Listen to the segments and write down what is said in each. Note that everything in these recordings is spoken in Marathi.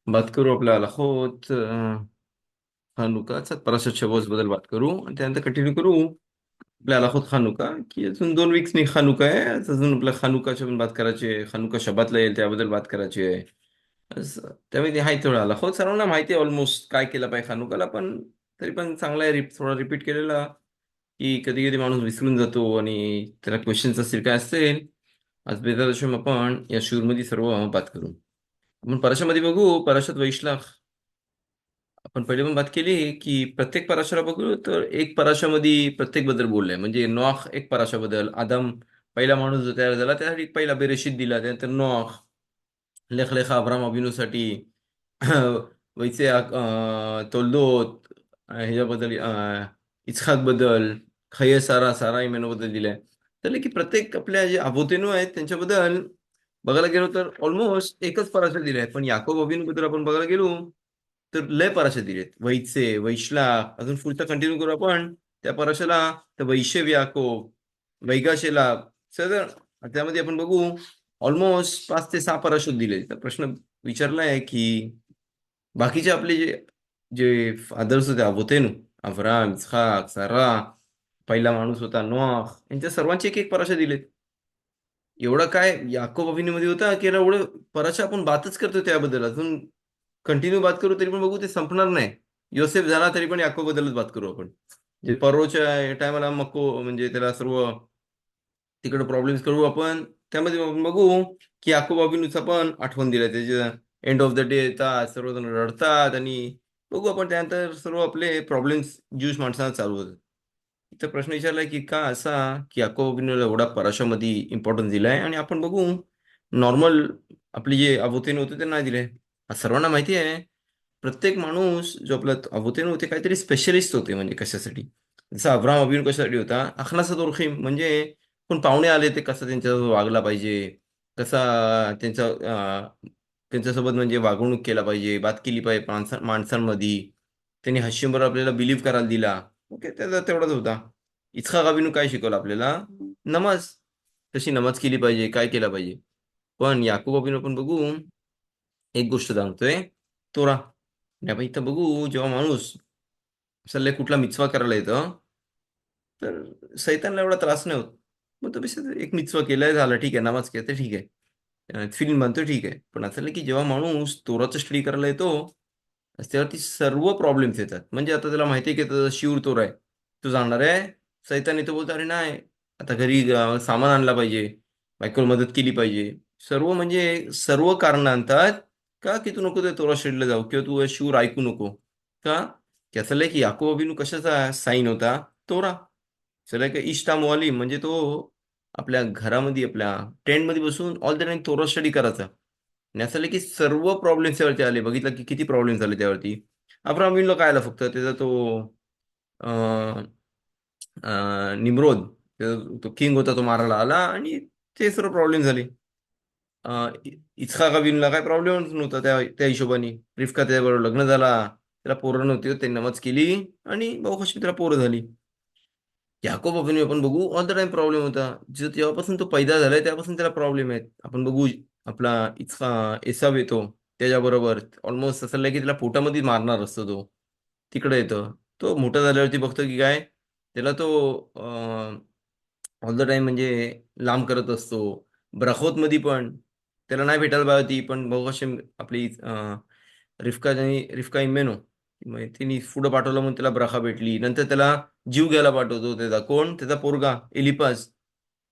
बात करू आपल्या अलाहोत खानुकाचा पराशत शबोज बद्दल बात करू आणि त्यानंतर कंटिन्यू करू आपल्या अलाहोत खानुका की अजून 2 वीक्सनी खानुका आहे. अजून आपल्या खानुकाच्या पण बात करायची आहे. खानुका शबातला येईल त्याबद्दल बात करायची आहे. त्यामुळे ते आहे थोडं अलाहोत सर्वांना माहिती आहे ऑलमोस्ट काय केलं पाहिजे खानुकाला, पण तरी पण चांगला आहे थोडा रिपीट केलेला की कधी कधी माणूस विसरून जातो आणि त्याला क्वेश्चन्स असतील काय असेल. आज बेदारशम आपण या शूरमध्ये सर्व बात करू. आपण पराशामध्ये बघू पराशात वैश्लाख. आपण पहिले पण बात केली की प्रत्येक पराशाला बघू तर एक पराशामध्ये प्रत्येक बद्दल बोललंय. म्हणजे नॉख एक पराशाबद्दल, आदम पहिला माणूस जो तयार झाला त्यासाठी पहिला बेरेशीत दिला, त्यानंतर नॉख, लेख लेखा अब्राम अभिनूसाठी वैसे तोलदोत, ह्याच्याबद्दल इच्छाक बद्दल, खये सारा सारा इमेनबद्दल दिलाय. तर की प्रत्येक आपल्या जे अभोतेनू आहेत त्यांच्याबद्दल बघायला गेलो तर ऑलमोस्ट एकच पराशर दिले आहे. पण याकोब अभिनबद्दल आपण बघायला गेलो तर लय पराशर दिलेत. वैचे, वैश्लाख, अजून पुढचा कंटिन्यू करू आपण त्या पराशाला. तर वैशव याकोब, वैगाशेला, सगळं त्यामध्ये आपण बघू ऑलमोस्ट 5 ते 6 पराशूट दिले. तर प्रश्न विचारला आहे की बाकीचे आपले जे जे फादर्स होते अबोतेनू, अब्राम, इस्हाक, सारा, पहिला माणूस होता नोआह, यांच्या सर्वांचे एक एक पराशा दिलेत. एवढं काय याकोब अभिनयमध्ये होता की एवढं पराशा आपण बातच करतो त्याबद्दल. अजून कंटिन्यू बात करू तरी पण बघू ते संपणार नाही. योसेफ झाला तरी पण याकोब बद्दलच बात करू आपण. जे पर्वच्या टायमाला मक्को म्हणजे त्याला सर्व तिकडे प्रॉब्लेम्स करू आपण. त्यामध्ये आपण बघू की याकोब अभिनूचा पण आठवण दिला. त्याच्या एंड ऑफ द डे येतात, सर्वजण रडतात आणि बघू आपण त्यानंतर सर्व आपले प्रॉब्लेम्स ज्यूश माणसांना चालू होतात. इथं प्रश्न विचारलाय की का असा की याकोब अभिनूला एवढा पराशामध्ये इम्पॉर्टन्स दिलाय आणि आपण बघू नॉर्मल आपले जे अवतेन होते ते नाही दिले. सर्वांना माहिती आहे प्रत्येक माणूस जो आपला अवतेन होते काहीतरी स्पेशलिस्ट होते. म्हणजे कशासाठी, जसं अब्राम अभिनू कशासाठी होता, अखनाचा दोरखीम म्हणजे कोण पाहुणे आले ते कसं त्यांच्यासोबत वागला पाहिजे, कसा त्यांचा त्यांच्यासोबत म्हणजे वागणूक केला पाहिजे, बात केली पाहिजे माणसांमध्ये. त्यांनी हास्यंबर आपल्याला बिलीव्ह करायला दिला. ओके, त्याचा तेवढाच होता. इच्छा गावीनं काय शिकवलं आपल्याला, नमाज कशी नमाज केली पाहिजे, काय केला पाहिजे. पण याकूब अभिनव पण बघू एक गोष्ट सांगतोय, तोरा. आणि आपण इथं बघू जेव्हा माणूस सल्ले कुठला मिचवा करायला येतं तर सैतानला एवढा त्रास नाही होत. मग तो बेसिस एक मिचवा केलाय झाला, ठीक आहे, नमाज केलं ठीक आहे, फिल्म बनतो ठीक आहे. पण असं की जेव्हा माणूस तोराचं स्टडी करायला येतो त्यावरती सर्व प्रॉब्लेम्स येतात. म्हणजे आता त्याला माहिती आहे की त्याचा शिवर तोर आहे, तो जाणार आहे. सैतान येतो बोलतो, अरे नाही, आता घरी सामान आणला पाहिजे, बायकोला मदत केली पाहिजे. सर्व म्हणजे सर्व कारण आणतात का की तू नको ते तोरा स्टडीला जाऊ किंवा तू शिवर ऐकू नको. का की असं की याकूब अभिनू कशाचा साईन होता, तोरा. चला की इष्टा मुअल्लिम म्हणजे तो आपल्या घरामध्ये आपल्या टेंटमध्ये बसून ऑल द टाइम तोरा स्टडी करायचा. आणि असं की सर्व प्रॉब्लेम्स त्यावरती आले. बघितलं की किती प्रॉब्लेम्स झाले त्यावरती. अब्राहम काय आला फक्त त्याचा तो अं, निम्रोद, तो किंग होता, तो मारायला आला आणि ते सर्व प्रॉब्लेम झाले. इच्छा विनला काय प्रॉब्लेमच नव्हता त्या त्या हिशोबाने. रिफ्का त्याच्याबरोबर लग्न झाला, त्याला पोरं नव्हती, त्यांनी नमाज केली आणि भाऊ कशी त्याला पोरं झाली. याकोब अभिनय आपण बघू ऑल द टाइम प्रॉब्लेम होता. जो जेव्हापासून तो पैदा झालाय तेव्हापासून त्याला प्रॉब्लेम आहेत. आपण बघू आपला इच्छा एसाव येतो त्याच्याबरोबर ऑलमोस्ट असं की त्याला पोटामध्ये मारणार असतो तो. तिकडे येतो, तो मोठा झाल्यावरती बघतो की काय त्याला तो ऑल द टाइम म्हणजे लांब करत असतो. ब्राखोत मध्ये पण त्याला नाही भेटायला पाहिजे ती, पण भाऊ कशी आपली रिफ्का इमेनो मग तिने पुढं पाठवलं म्हणून त्याला ब्रखा भेटली. नंतर त्याला जीव घ्यायला पाठवतो त्याचा कोण, त्याचा पोरगा एलिपास.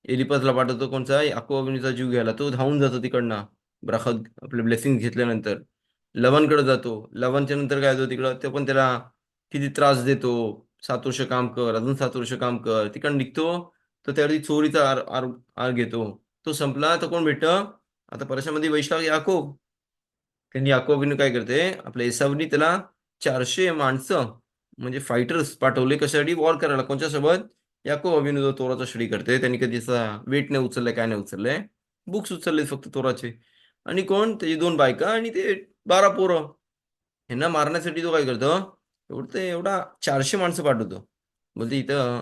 एलिपासला पाठवतो कोणचा, याकूब अभिनूचा जीव घ्यायला. तो धावून जातो तिकडनं ब्रखा आपले ब्लेसिंग घेतल्यानंतर. लवनकडे जातो. लवनच्या नंतर काय होतं तिकडं, ते पण त्याला किती त्रास देतो. 7 वर्ष काम कर, अजून 7 वर्ष काम कर, तिकडं निघतो. तर त्यावरती चोरीचा आर आर आर घेतो. तो संपला तर कोण भेटतं आता परशामध्ये, वैशाख याकोब. त्यांनी याकोबीने काय करते, आपल्या एसावनी त्याला 400 माणसं म्हणजे फायटर्स पाठवले कशासाठी, वॉर करायला. कोणच्यासोबत, याकोब अभिनव जो तोराचा स्टडी करते. त्यांनी कधी असा वेट नाही उचललाय, काय नाही उचललंय, बुक्स उचलले फक्त तोराचे. आणि कोण, त्याची 2 बायका आणि ते 12 पोरं. ह्यांना मारण्यासाठी तो काय करतो, एवढं ते एवढा 400 माणसं पाठवतो. बोलते इथं.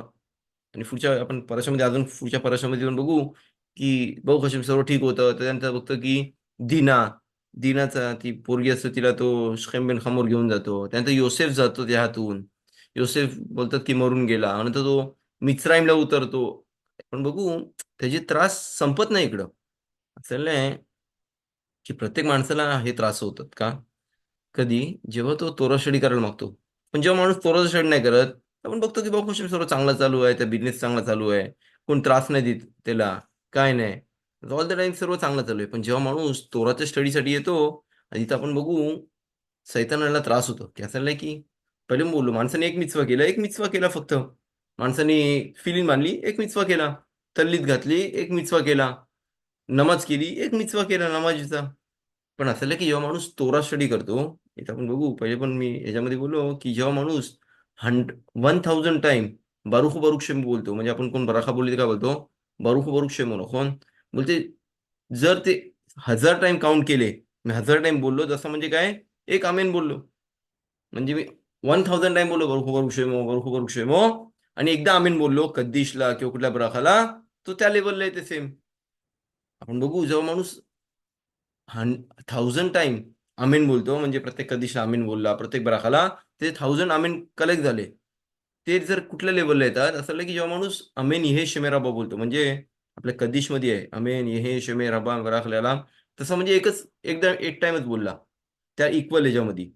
आणि पुढच्या आपण परशामध्ये अजून पुढच्या परशामध्ये येऊन बघू की भाऊ कसे सर्व ठीक होतं. त्याच्यानंतर बघतो की दिना दिनाचा ती पोरगी असते तिला तो शकेम बिन खामोर घेऊन जातो. त्यानंतर योसेफ जातो त्या हातून. योसेफ बोलतात की मरून गेला. नंतर तो मिच्राईमला उतरतो. पण बघू त्याचे त्रास संपत नाही इकडं. असं नाही की प्रत्येक माणसाला हे त्रास होतात का? कधी जेव्हा तो तोराशेडी करायला मागतो. पण जेव्हा माणूस तोराशेडी नाही करत, आपण बघतो की बाबा खूप सर्व चांगला चालू आहे, त्या बिझनेस चांगला चालू आहे, कोण त्रास नाही देत त्याला, काय नाही. ऑल द टाईम सर्व चांगलं चालू आहे. पण जेव्हा माणूस तोराच्या स्टडीसाठी येतो, आणि तिथं आपण बघू सैतानाला त्रास होतो, की असं नाही की पहिले मी बोललो माणसाने एक मिचवा केला, एक मिचवा केला फक्त. माणसाने फिलिंग मानली, एक मिचवा केला. तल्लीत घातली, एक मिचवा केला. नमाज केली, एक मिचवा केला नमाजीचा. पण असं आहे की जेव्हा माणूस तोरा स्टडी करतो, इथं आपण बघू पहिले पण मी याच्यामध्ये बोललो की जेव्हा माणूस 1000 टाइम बारुख बारुख शेम बोलतो, म्हणजे आपण कोण बराखा बोलली तर काय बोलतो, बारुख बारुख शेम म्हणू कोण बोलते. जर ते 1000 टाइम काउंट केले, मी 1000 टाइम बोललो जसं म्हणजे काय, एक आमेन बोललो. म्हणजे मी 1000 टाइम बोललो बारुख बारुख शेमो बारुख बारुख शेमो, आणि एकदा आमेन बोललो कद्दिशला किंवा कुठल्या बराखाला, तो त्या लेवलला येते सेम. आपण बघू जेव्हा माणूस 1000 टाइम आमीन बोलतो, म्हणजे प्रत्येक कधीशी आमीन बोलला प्रत्येक बराखाला, ते 1000 आमीन कलेक्ट झाले. ते जर कुठल्या लेवलला येतात असं की जेव्हा माणूस अमेन ये शमे रबा बोलतो, म्हणजे आपल्या कदिश मध्ये आहे अमेन ये शमे रबा बराखल्याला, तसं म्हणजे एकदा एक टाइमच बोलला त्या इक्वल याच्यामध्ये.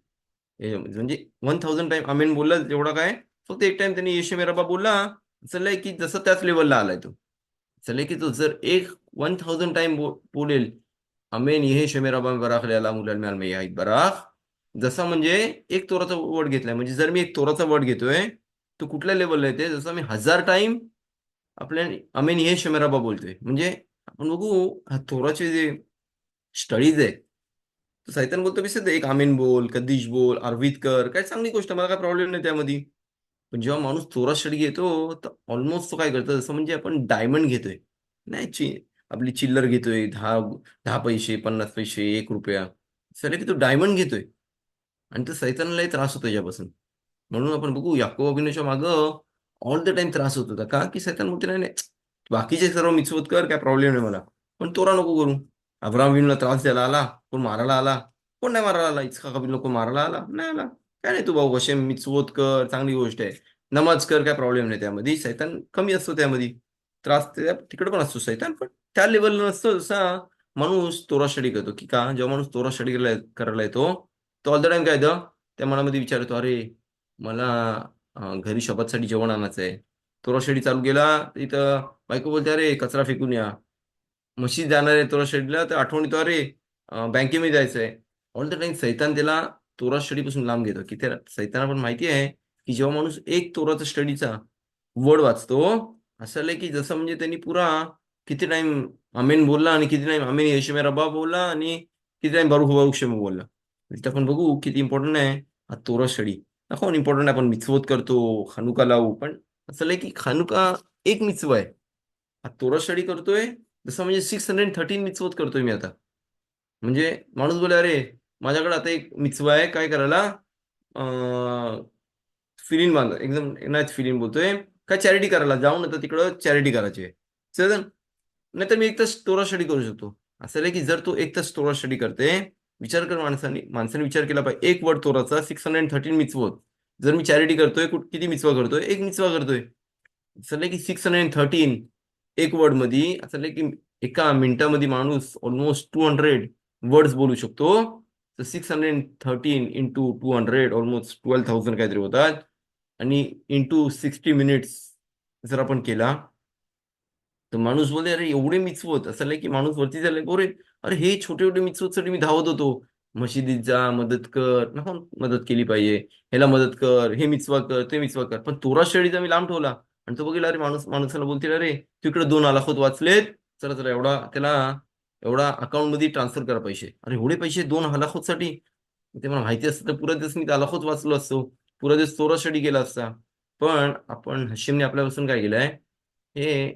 म्हणजे 1000 टाइम अमेन बोलला तेवढा काय, फक्त एक टाइम त्यांनी येशे रबा बोलला. चलय की जसं त्याच लेवलला आलाय तो. चलय की तो जर 1000 टाइम बोलेल अमेन ये शमे रबा बराखल्याला मुलाल मी बराख, जसा म्हणजे एक तोराचा वर्ड घेतलाय. म्हणजे जर मी एक तोराचा वर्ड घेतोय, तो कुठल्या लेवलला येते, जसं मी 1000 टाइम आपल्या आमेन हे शमेराबा बोलतोय. म्हणजे आपण बघू हा थोराचे जे स्टडीज आहे, तर सैतान बोलतो विसरते एक आमेन बोल, कद्दिश बोल, आरवीत कर, काय चांगली गोष्ट, मला काय प्रॉब्लेम नाही त्यामध्ये. पण जेव्हा माणूस थोरा स्टडी घेतो, तर ऑलमोस्ट तो काय करतो, जसं म्हणजे आपण डायमंड घेतोय. नाही आपली चिल्लर घेतोय, 10 10 पैसे, 50 पैसे, 1 रुपया. सर की तो डायमंड घेतोय. आणि तो सैतानालाही त्रास होतो याच्यापासून. म्हणून आपण बघू याकोब अभिनयच्या मागं ऑल द टाइम त्रास होत होता का, की सैतान बोलते नाही नाही, बाकीचे सर्व मिचवत कर, काय प्रॉब्लेम नाही मला, पण तोरा नको करू. अब्राहम विनला त्रास द्यायला आला, कोण मारायला आला, कोण नाही मारायला आला. इचका कबील कोण मारायला आला नाही आला. काय नाही, तू भाऊ कसे मिचवत कर, चांगली गोष्ट आहे. नमाज कर, काय प्रॉब्लेम नाही. त्यामध्ये सैतान कमी असतो, त्यामध्ये त्रास तिकडे पण असतो सैतान, पण त्या लेवलला नसतो. जसा माणूस तोरा स्टडी करतो, की का जेव्हा माणूस तोरा स्टडी करायला येतो, तो ऑल द टाइम काय येतं, त्या मनामध्ये विचार येतो, अरे मला घरी शपथसाठी जेवण आणायचं आहे. तोरा शेडी चालू केला, इथं बायको बोलते अरे कचरा फेकून या. म्हशी जाणार आहे तोरा शेडीला, तर आठवण येतो अरे बँकेमध्ये जायचं आहे. ऑल द टाइम सैतान त्याला तोरा स्टडीपासून लांब घेतो, की त्या सैताना पण माहिती आहे की जेव्हा माणूस एक तोराचा स्टडीचा वर्ड वाचतो, असं आलंय की जसं म्हणजे त्यांनी पुरा किती टाइम आमेन बोलला, आणि किती टाइम आमेन येशू मेरा बाप बोलला, आणि किती टाइम बारुख बारुख शेम बोलला. इथं आपण बघू किती इम्पॉर्टंट आहे हा तोरा स्टडी. दाखवून इम्पॉर्टंट आहे, आपण मिचवत करतो, खानुका लावू, पण असं आहे की खानुका एक मिचवा आहे. हा तोरा स्टडी करतोय, जसं म्हणजे 613 मिचवत करतोय मी आता. म्हणजे माणूस बोले अरे माझ्याकडे आता एक मिचवा आहे काय करायला, फिलिंग बांधा एकदम नाही, फिलिंग बोलतोय काय चॅरिटी करायला जाऊन आता तिकडं चॅरिटी करायची आहे. चल, नाही तर मी एक तास तोरा स्टडी करू शकतो. असं आहे की जर तो एक तास तोरा स्टडी करते, विचार कर, माणसाने विचार केला पाहिजे, एक वर्ड तोराचा 613 मिचवत. जर मी चॅरिटी करतोय, किती मिचवा करतोय, एक मिचवा करतोय. असं नाही की 613 एक वर्ड मध्ये, असं नाही की एका मिनिटामध्ये माणूस ऑलमोस्ट 200 वर्ड्स बोलू शकतो. तर 613 इंटू 200 ऑलमोस्ट 12,000 काहीतरी होतात. आणि इंटू 60 मिनिट्स जर आपण केला, तर माणूस बोलले अरे एवढे मिचवत, असं नाही की माणूस वरती झाले बोरे, अरे हे छोटे छोटे मिचवतसाठी मी धावत होतो. मशिदीत जा, मदत कर, ना मदत केली पाहिजे, ह्याला मदत कर, हे मिचवा कर, ते मिचवा कर, पण तोरा शेळीचा मी लांब ठेवला. आणि तो बघितला अरे माणसाला बोलतील अरे तिकडे 2 लाखात वाचलेत, चला चला एवढा त्याला एवढा अकाउंट मध्ये ट्रान्सफर करा पैसे. अरे एवढे पैसे 2 लाखात साठी, ते मला माहिती असतं तर पुरा दिवस मी 2 लाखात वाचलो असतो, पुरा दिवस चोरा स्टडी केला असता. पण आपण हशिमने आपल्यापासून काय केलंय, हे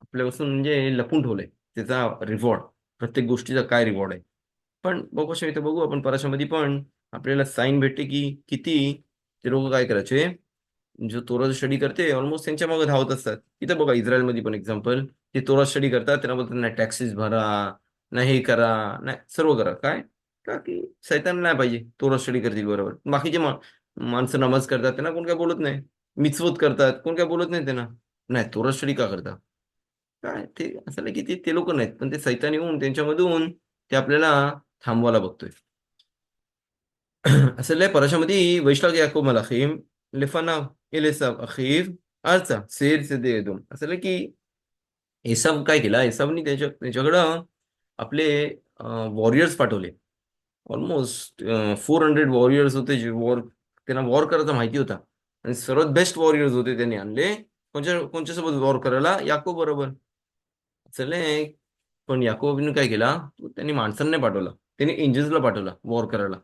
आपल्यापासून म्हणजे लपून ठेवलंय त्याचा रिवॉर्ड, प्रत्येक गोष्टीचा काय रिवॉर्ड आहे. पण बघू शकतो, इथं बघू आपण पराशामध्ये पण आपल्याला साईन भेटते की किती ते लोक काय करायचे, जो तोरा स्टडी करते ऑलमोस्ट त्यांच्या मागे धावत असतात. इथं बघा इस्रायलमध्ये पण एक्झाम्पल, ते तोरा स्टडी करतात त्यांना बोलतात नाही टॅक्सेस भरा, नाही हे करा, नाही सर्व करा काय, का की सैतान नाही पाहिजे, तोरा स्टडी करतील बरोबर. बाकीचे माणसं नमाज करतात त्यांना कोण काय बोलत नाही, मिचवत करतात कोण काय बोलत नाही त्यांना. नाही तोरा स्टडी का करता? काय ते असं नाही की ते लोक नाहीत, पण ते सैतान येऊन त्यांच्यामधून ते आपल्याला थांबवायला बघतोय. הסלע פרשמתי וישלח יעקב מלאכים לפניו אל עשיו אחיו ארצה सेर से दे एदोम. असं की एसाव काय केला, एसावनी त्याच्याकडं आपले वॉरियर्स पाठवले. ऑलमोस्ट 400 वॉरियर्स होते, जे त्यांना वॉर करायचा माहिती होता. आणि सर्वात बेस्ट वॉरियर्स होते त्यांनी आणले. कोणच्यासोबत वॉर करायला? याकोब बरोबर. चले, पण याकोबने काय केला, त्यांनी माणसांना नाही पाठवला, त्यांनी एंजल्सला पाठवला वॉर करायला.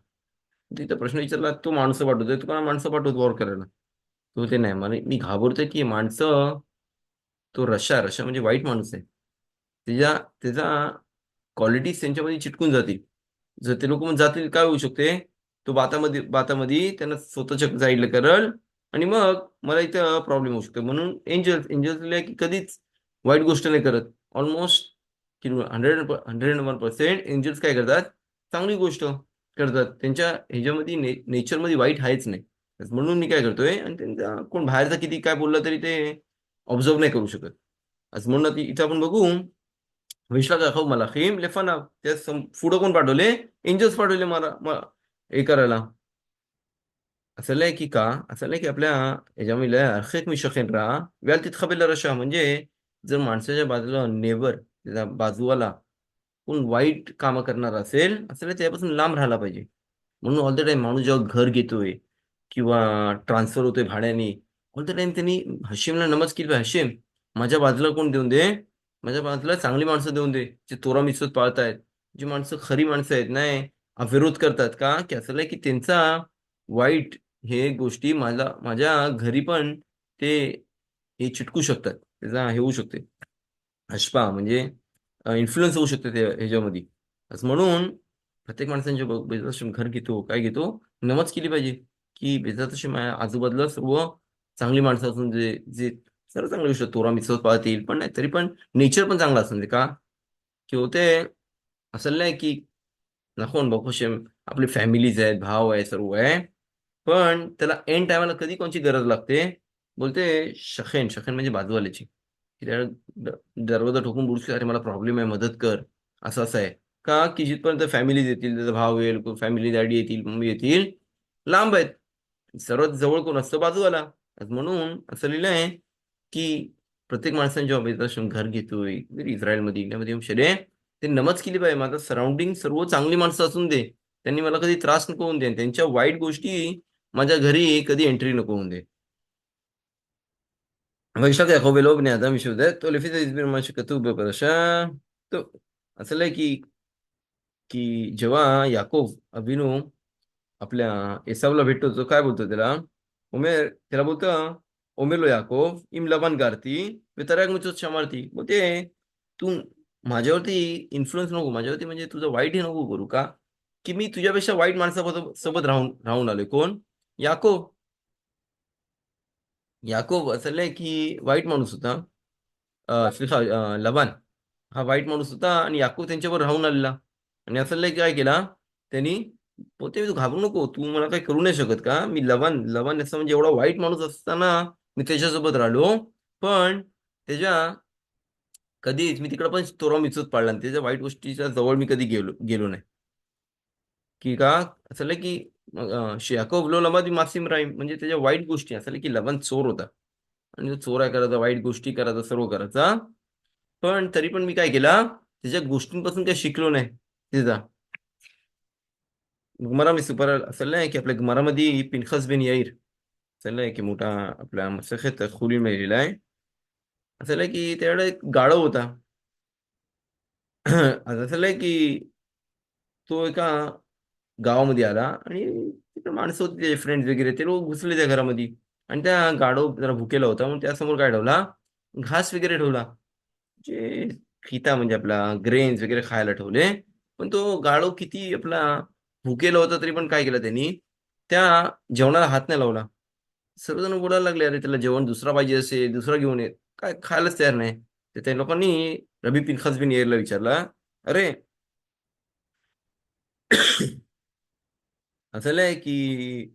तिथं प्रश्न विचारला, तो माणसं पाठवतोय, तू कोणा माणसं पाठवत वॉर करायला? तो ते नाही, मला मी घाबरतोय की माणसं, तो रशा रशा म्हणजे वाईट माणूस आहे. त्याच्या त्याचा क्वालिटीज त्यांच्यामध्ये चिटकून जातील. जर ते लोक मग जातील, काय होऊ शकते, तो बातामध्ये बातामध्ये त्यांना स्वतःच्या साईडला करल, आणि मग मला इथं प्रॉब्लेम होऊ शकतो. म्हणून एंजल्स की कधीच वाईट गोष्ट नाही करत. ऑलमोस्ट 101% एंजल्स काय करतात, चांगली गोष्ट करतात. त्यांच्या ह्याच्यामध्ये नेचरमध्ये वाईट आहेच नाही. म्हणून मी काय करतोय, आणि त्यांचा कोण बाहेरचा किती काय बोलला तरी ते ऑब्झर्व नाही करू शकत. असं म्हणून इथं आपण बघू, विश्वास दाखव मलाखीम लेफाना, त्या पुढं कोण पाठवले? एंजल्स पाठवले मला हे करायला. असं आहे की का, असं आहे की आपल्या याच्यामध्ये अर्खेक मी शकेन राहा व्याल तितखाबेल रशा, म्हणजे जर माणसाच्या बाजूला नेबर, त्याचा बाजूवाला कोण वाईट कामं करणार असेल, असं त्यापासून लांब राहायला पाहिजे. म्हणून ऑल द टाइम माणूस जेव्हा घर घेतोय किंवा ट्रान्सफर होतोय भाड्याने, ऑल द टाइम त्यांनी हशीमला नमज केली पाहिजे. हशीम, माझ्या बाजूला कोण देऊन दे, माझ्या बाजूला चांगली माणसं देऊन दे, जे तोरा मिसवत पाळतायत, जी माणसं खरी माणसं आहेत, नाही विरोध करतात. का की असं आहे की त्यांचा वाईट हे गोष्टी माझ्या घरी पण ते हे चिटकू शकतात, त्याचा हे होऊ शकते, अश्पा म्हणजे इन्फ्लुएन्स होऊ शकते ते ह्याच्यामध्ये. असं म्हणून प्रत्येक माणसांच्या बेजात घर घेतो, काय घेतो, नमज केली पाहिजे की बेजात माझ्या आजूबाजूला सर्व चांगली माणसं असून जे जे सर्व चांगली गोष्ट तोरा मिसवत पाहतील, पण नाही तरी पण नेचर पण चांगला असून दे. का की होते असं नाही की नकोन बघू, आपली फॅमिलीज आहेत, भाव आहे, सर्व आहे, पण त्याला एंड टायमाला कधी कोणची गरज लागते, बोलते शखेन शखेन म्हणजे बाजूवाल्याची, की त्याला दरवाजा ठोकून बोलू शकतो, अरे मला प्रॉब्लेम आहे, मदत कर, असं असं आहे. का की जिथपर्यंत फॅमिलीज येतील, त्याचा भाव येईल, फॅमिली डॅडी येतील, मम्मी येतील, लांब आहेत. सर्वात जवळ कोण असतं? बाजूवाला. म्हणून असं लिहिलं आहे की प्रत्येक माणसाने जेव्हा बेताशम घर घेतोय, इस्रायलमध्ये, इंडियामध्ये येऊन शरे, ते नमज केली पाहिजे, माझं सराउंडिंग सर्व चांगली माणसं असून दे, त्यांनी मला कधी त्रास नको होऊन दे, त्यांच्या वाईट गोष्टी माझ्या घरी कधी एंट्री नको होऊन दे. וישלח יעקב אלוהו בני אדם משודד, तो לפי זה הסביר מה שכתוב בפרשה. טוב, असं आहे की जेव्हा याकोब अभिनू आपल्या एसावला भेटतो, तो काय बोलतो त्याला, त्याला बोलतं, ओमेलो याकोब इम लबान गारती तराग मुचत शमारती, बोलते तू माझ्यावरती इन्फ्लुएन्स नको, माझ्यावरती म्हणजे तुझं वाईट हे नको करू. का की मी तुझ्यापेक्षा वाईट माणसासोबत सोबत राहून राहून आलोय. कोण? याकोब. याकोब असं आहे की वाईट माणूस होता. लबान हा वाईट माणूस होता, आणि याकूब त्यांच्यावर राहून आलेला. आणि असं लय काय केला त्यांनी, पोते तू घाबरू नको, तू मला काही करू नाही शकत. का मी लबान लबान असं म्हणजे एवढा वाईट माणूस असताना मी त्याच्यासोबत राहिलो, पण त्याच्या कधीच मी तिकडं पण तोरा मिचूत पाडला आणि त्याच्या वाईट गोष्टीच्या जवळ मी कधी गेलो गेलो नाही. की का असं की याकोब लो लबाद मासिम राहीम, म्हणजे त्याच्या वाईट गोष्टी असं की लबान चोर होता, आणि तो चोऱ्या करायचा, वाईट गोष्टी करायचा, सर्व करायचा, पण तरी पण मी काय केला, त्याच्या गोष्टींपासून काही शिकलो नाही. तिचा गुमारा मी सुपर असं नाही की आपल्या गुमारामध्ये पिनखस बिन याईर चाललंय की मोठा आपल्या मसखेत खुली लिहिलेला आहे. असं की त्याकडे एक गाढव होता. असं की तो एका गावामध्ये आला, आणि तिथे माणसं होती, त्याचे फ्रेंड्स वगैरे, ते लोक घुसले त्या घरामध्ये, आणि त्या गाढव जरा भुकेला होता, म्हणून त्यासमोर काय ठेवला, घास वगैरे ठेवला, जे खिता म्हणजे आपला ग्रेन्स वगैरे खायला ठेवले. पण तो गाढव किती आपला भुकेला होता, तरी पण काय केलं त्यांनी, त्या जेवणाला हात नाही लावला. सर्वजण बोलायला लागले, अरे त्याला जेवण दुसरा पाहिजे असे, दुसरा घेऊन येत, काय खायलाच तयार नाही. तर त्या लोकांनी रबी पिनखस बिन यायरला विचारला, अरे असं आहे की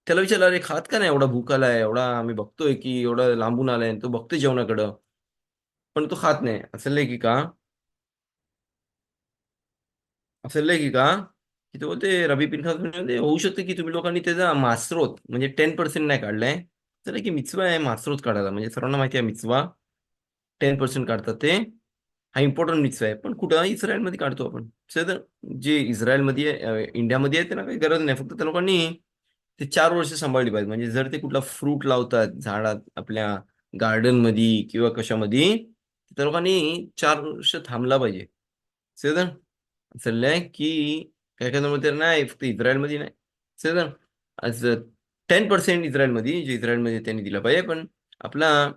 त्याला विचारलं, अरे खात का नाही, एवढा भूक आलाय, एवढा आम्ही बघतोय की एवढा लांबून आलाय आणि तो बघतोय जेवणाकडं, पण तो खात नाही. असं की का, असं की का, की तो बोलते, रबी पिनखास म्हणजे होऊ शकते की तुम्ही लोकांनी त्याचा मास्रोत म्हणजे 10% नाही काढलाय. तर की मिचवा आहे मास्रोत काढायला, म्हणजे सर्वांना माहिती आहे मिचवा 10% काढतात ते. हा इम्पॉर्टंट मिचवा आहे, पण कुठं इस्रायलमध्ये काढतो आपण. तर जे इस्रायलमध्ये इंडियामध्ये आहे त्यांना काही गरज नाही, फक्त त्या लोकांनी ते 4 वर्ष सांभाळली पाहिजे. म्हणजे जर ते कुठला फ्रूट लावतात झाडात आपल्या गार्डन मध्ये किंवा कशामध्ये, त्या लोकांनी 4 वर्ष थांबला पाहिजे. समजलं? चाललंय की काय काय म्हणतात, नाही फक्त इस्रायलमध्ये नाही, समजलं? आज 10% इस्रायलमध्ये, जे इस्रायलमध्ये त्यांनी दिलं पाहिजे, पण आपला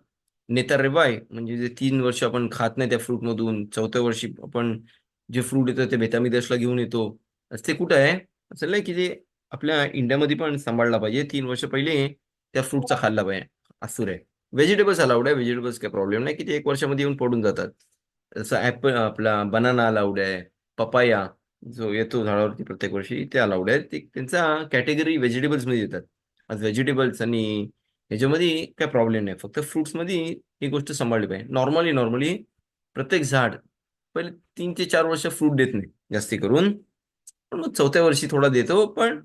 नेता रेबाय म्हणजे जे 3 वर्ष आपण खात नाही त्या फ्रूट मधून, 4थ्या वर्षी आपण जे फ्रूट येतं ते बेतामिदेशला घेऊन येतो, असं ते कुठं आहे? असं नाही की जे आपल्या इंडियामध्ये पण सांभाळला पाहिजे. 3 वर्ष पहिले त्या फ्रूटचा खाल्ला पाहिजे. असं आहे. व्हेजिटेबल्स अलाउड आहे, व्हेजिटेबल्स काही प्रॉब्लेम नाही की ते 1 वर्षामध्ये येऊन पडून जातात. जसं ऍपल, आपला बनाना अलाउड आहे, पपाया जो येतो झाडावरती प्रत्येक वर्षी ते अलाउड आहे. ते त्यांचा कॅटेगरी व्हेजिटेबल्स मध्ये येतात. आज व्हेजिटेबल्स आणि ह्याच्यामध्ये काय प्रॉब्लेम नाही, फक्त फ्रुट्स मध्ये ही गोष्ट सांभाळली पाहिजे. नॉर्मली नॉर्मली प्रत्येक झाड पहिले 3 ते 4 वर्ष फ्रूट देत नाही जास्ती करून, पण मग 4थ्या वर्षी थोडा देतो. पण